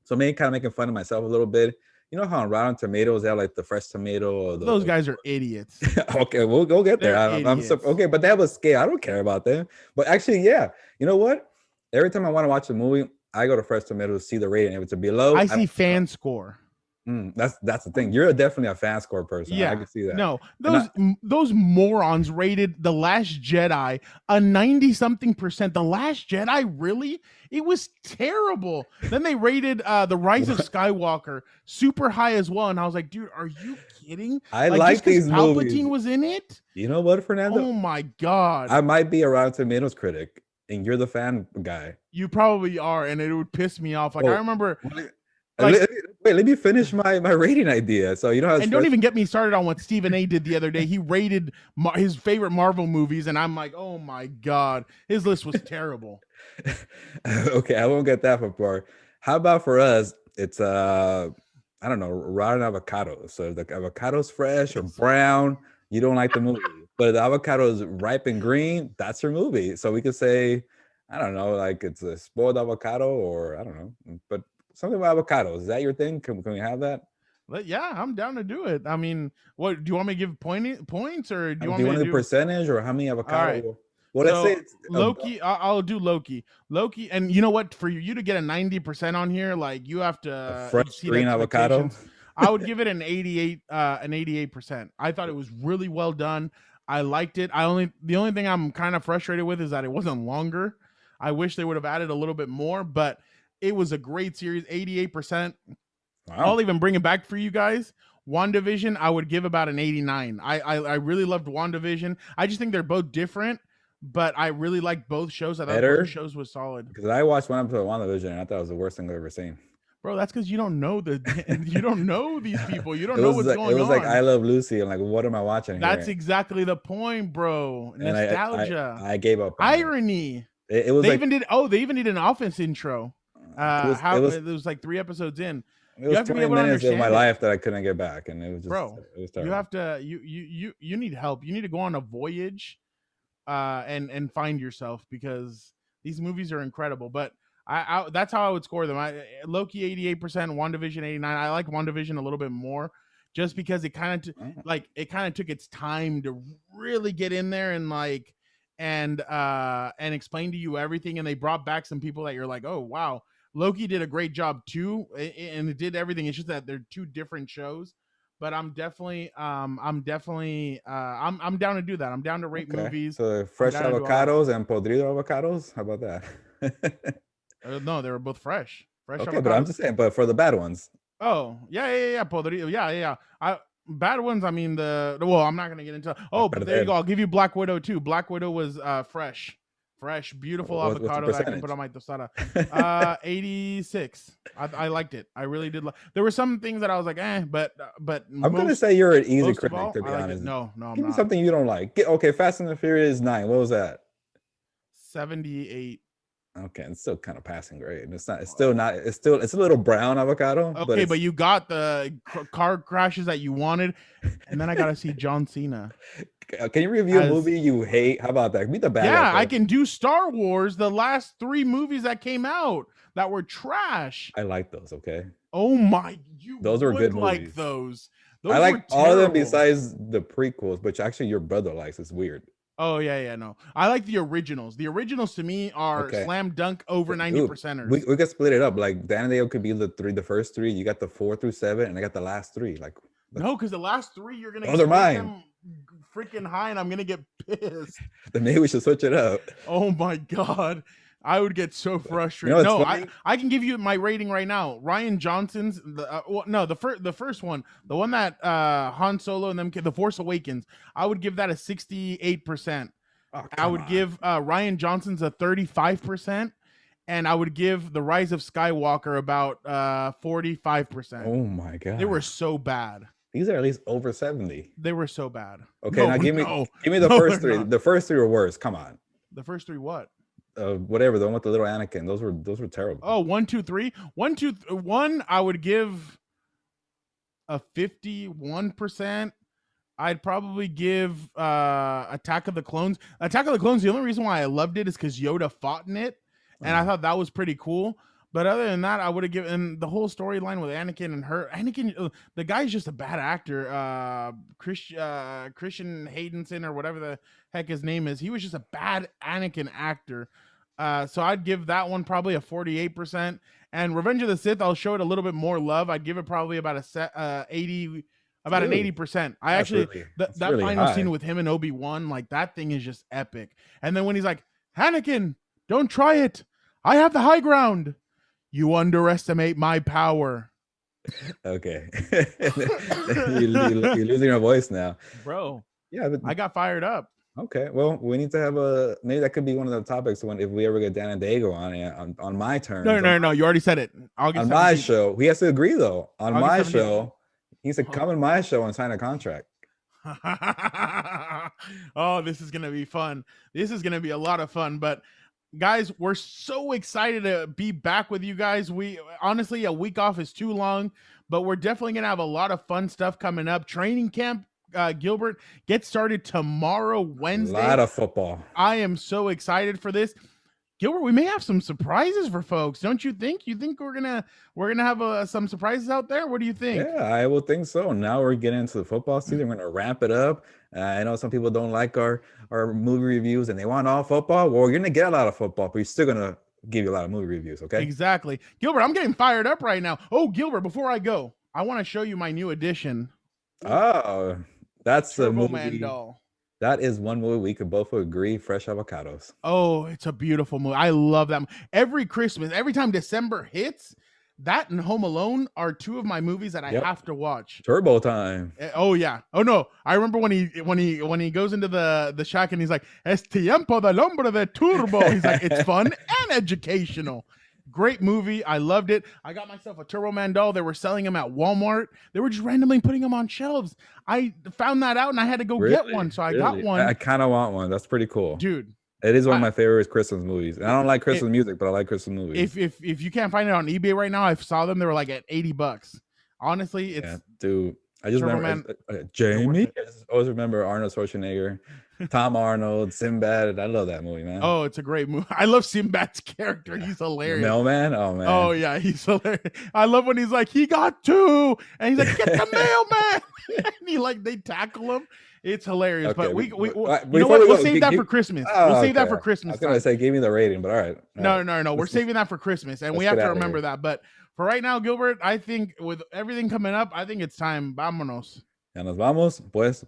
So maybe kind of making fun of myself a little bit. You know how on Rotten Tomatoes they have like the fresh tomato or those guys are idiots. Okay, we'll go get there. Okay, but they have a scale. I don't care about them. But actually, yeah, you know what? Every time I want to watch a movie, I go to Fresh Tomatoes to see the rating. If it's a below, I see fan score. That's the thing. You're definitely a fan score person. Yeah, I can see that. No, those morons rated The Last Jedi a 90-something%. The Last Jedi, really? It was terrible. Then they rated The Rise of Skywalker super high as well, and I was like, dude, are you kidding? I like these Palpatine movies. was in it. You know what, Fernando? Oh my god! I might be a Rotten Tomatoes critic, and you're the fan guy. You probably are, and it would piss me off. Like I remember. Wait, let me finish my rating idea. So and don't even get me started on what Stephen A did the other day. He rated his favorite Marvel movies, and I'm like, oh my god, his list was terrible. Okay, I won't get that far. How about for us? It's I don't know, rotten avocado. So if the avocado's fresh or brown, you don't like the movie. But if the avocado is ripe and green, that's your movie. So we could say, I don't know, like it's a spoiled avocado, or I don't know, but something about avocados. Is that your thing? Can we have that? But yeah, I'm down to do it. I mean, what do you want me to give points, or do you want me to do do percentage, or how many avocado? Right. Well, so, let's say Loki. I'll do Loki. And you know what? For you to get a 90% on here, like you have to fresh green avocado. I would give it an 88. An 88%. I thought it was really well done. I liked it. The only thing I'm kind of frustrated with is that it wasn't longer. I wish they would have added a little bit more, but it was a great series. 88%. Wow. I'll even bring it back for you guys. WandaVision, I would give about an 89. I really loved WandaVision. I just think they're both different, but I really liked both shows. I thought both shows was solid. Because I watched one episode of WandaVision and I thought it was the worst thing I've ever seen. Bro, that's because you don't know you don't know these people. You don't know what's going on. It was like I Love Lucy. I'm like, what am I watching? That's exactly the point, bro. Nostalgia. I gave up. Irony. It was. They even did an Office intro. It was like 3 episodes in. It was 20 minutes of my life that I couldn't get back, and it was just. Bro, it was terrible. You have to. You need help. You need to go on a voyage, and find yourself, because these movies are incredible. But I that's how I would score them. Loki 88%, WandaVision 89. I like WandaVision a little bit more, just because it kind of took its time to really get in there and explain to you everything, and they brought back some people that you're like, oh wow. Loki did a great job too, and it did everything. It's just that they're 2 different shows. But I'm definitely I'm down to do that. I'm down to rate movies. So fresh avocados and podrido avocados. How about that? No, they were both fresh. Okay, avocados. But I'm just saying. But for the bad ones. Oh yeah, podrido. Yeah. Bad ones. I mean I'm not gonna get into. Oh, but there you go. I'll give you Black Widow too. Black Widow was fresh, beautiful avocado that I can put on my tostada. 86. I liked it. I really did. There were some things that I was like, but I'm gonna say you're an easy critic, to be honest. No, give me something you don't like. Okay, Fast and the Furious 9. What was that? 78. Okay, it's still kind of passing grade. It's not. It's still not. It's a little brown avocado. Okay, but it's, you got the car crashes that you wanted, and then I gotta see John Cena. Can you review a as- movie you hate? How about that? Be the bad. Yeah, guy I first. can do Star Wars. The last 3 movies that came out that were trash. I like those. Okay, Oh my, you Those were would good like movies. those. I Those like were all of them terrible. besides the prequels, which actually your brother likes. It's weird. Oh yeah, no. I like the originals. The originals to me are Okay. slam dunk over 90%ers. We could split it up. Like Daniel could be the first 3. You got the 4 through 7, and I got the last 3. Like No, because the last 3 you're gonna Those are rate mine. them freaking high, and I'm gonna get pissed. then maybe we should switch it up. Oh my god, I would get so frustrated. know what's No, funny? I can give you my rating right now. Ryan Johnson's the first one, the one that Han Solo and them, The Force Awakens. I would give that a 68%. Oh, I would give Ryan Johnson's a 35%, and I would give The Rise of Skywalker about 45%. Oh my god, They were so bad. these are at least over 70. They were so bad. Okay, No, now give me no. the No, first they're 3. not. The first 3 were worse. Come on. The first 3 what? Whatever, the one with the little Anakin. Those were terrible. Oh, 1, 2, 3. 1, 2, 1. I would give a 51%. I'd probably give Attack of the Clones. Attack of the Clones. The only reason why I loved it is because Yoda fought in it, and I thought that was pretty cool. But other than that, I would have given the whole storyline with Anakin and her. Anakin, the guy's just a bad actor. Christian Haydenson or whatever the heck his name is. He was just a bad Anakin actor. So I'd give that one probably a 48%. And Revenge of the Sith, I'll show it a little bit more love. I'd give it probably about an 80%. I actually that's that really final high. scene with him and Obi-Wan, like that thing is just epic. And then when he's like, Anakin, don't try it. I have the high ground. You underestimate my power. Okay. You're losing your voice now. Bro, Yeah, but I got fired up. okay. Well, we need to have maybe that could be one of the topics if we ever get Dan and Daygo on my turn. No. You already said it. August On my 17th. show, he has to agree though. On August my 17th. show, he said, "Come in my show and sign a contract." Oh, this is gonna be fun. This is gonna be a lot of fun. But guys, we're so excited to be back with you guys. We honestly, a week off is too long, but we're definitely gonna have a lot of fun stuff coming up. Training camp, Gilbert, gets started tomorrow, Wednesday. A lot of football. I am so excited for this. Gilbert, we may have some surprises for folks, don't you think? You think we're gonna have some surprises out there? What do you think? Yeah, I will think so. Now we're getting into the football season. We're gonna wrap it up. I know some people don't like our movie reviews and they want all football. Well, you're gonna get a lot of football, but you're still gonna give you a lot of movie reviews. Okay. Exactly. Gilbert, I'm getting fired up right now. Oh, Gilbert, before I go, I want to show you my new addition. Oh, that's the Turbo movie. Man doll. That is one movie we could both agree. Fresh avocados. Oh, it's a beautiful movie. I love that. Every Christmas, every time December hits, that and Home Alone are 2 of my movies that I Yep. have to watch. Turbo time. Oh yeah. Oh no. I remember when he goes into the shack and he's like, "Es tiempo del hombre de turbo." He's like, it's fun and educational. Great movie. I loved it. I got myself a Turbo Man doll. They were selling them at Walmart. They were just randomly putting them on shelves. I found that out and I had to go get one. So I got Really? one. I kind of want one. That's pretty cool. Dude, It is one of my favorite Christmas movies. And I don't like Christmas music, but I like Christmas movies. if you can't find it on eBay right now, I saw them. They were like at $80. Honestly, it's Yeah, dude. I just Turbo remember Man- Jamie. it. I just always remember Arnold Schwarzenegger, Tom Arnold, Sinbad. I love that movie, man. oh, it's a great movie. I love Sinbad's character. He's hilarious. Mailman. Oh man. Oh yeah, he's hilarious. I love when he's like, he got 2, and he's like, get the mailman, and they tackle him. It's hilarious. Okay, But we you know before what? we We'll go, save that give- for Christmas. Oh, We'll save that for okay. I Christmas. was gonna time. say, give me the rating, but all right. No. We're Let's- saving that for Christmas, and we let's have get to outta remember here. that. But for right now, Gilbert, I think with everything coming up, I think it's time. Vámonos. Ya nos vamos, pues.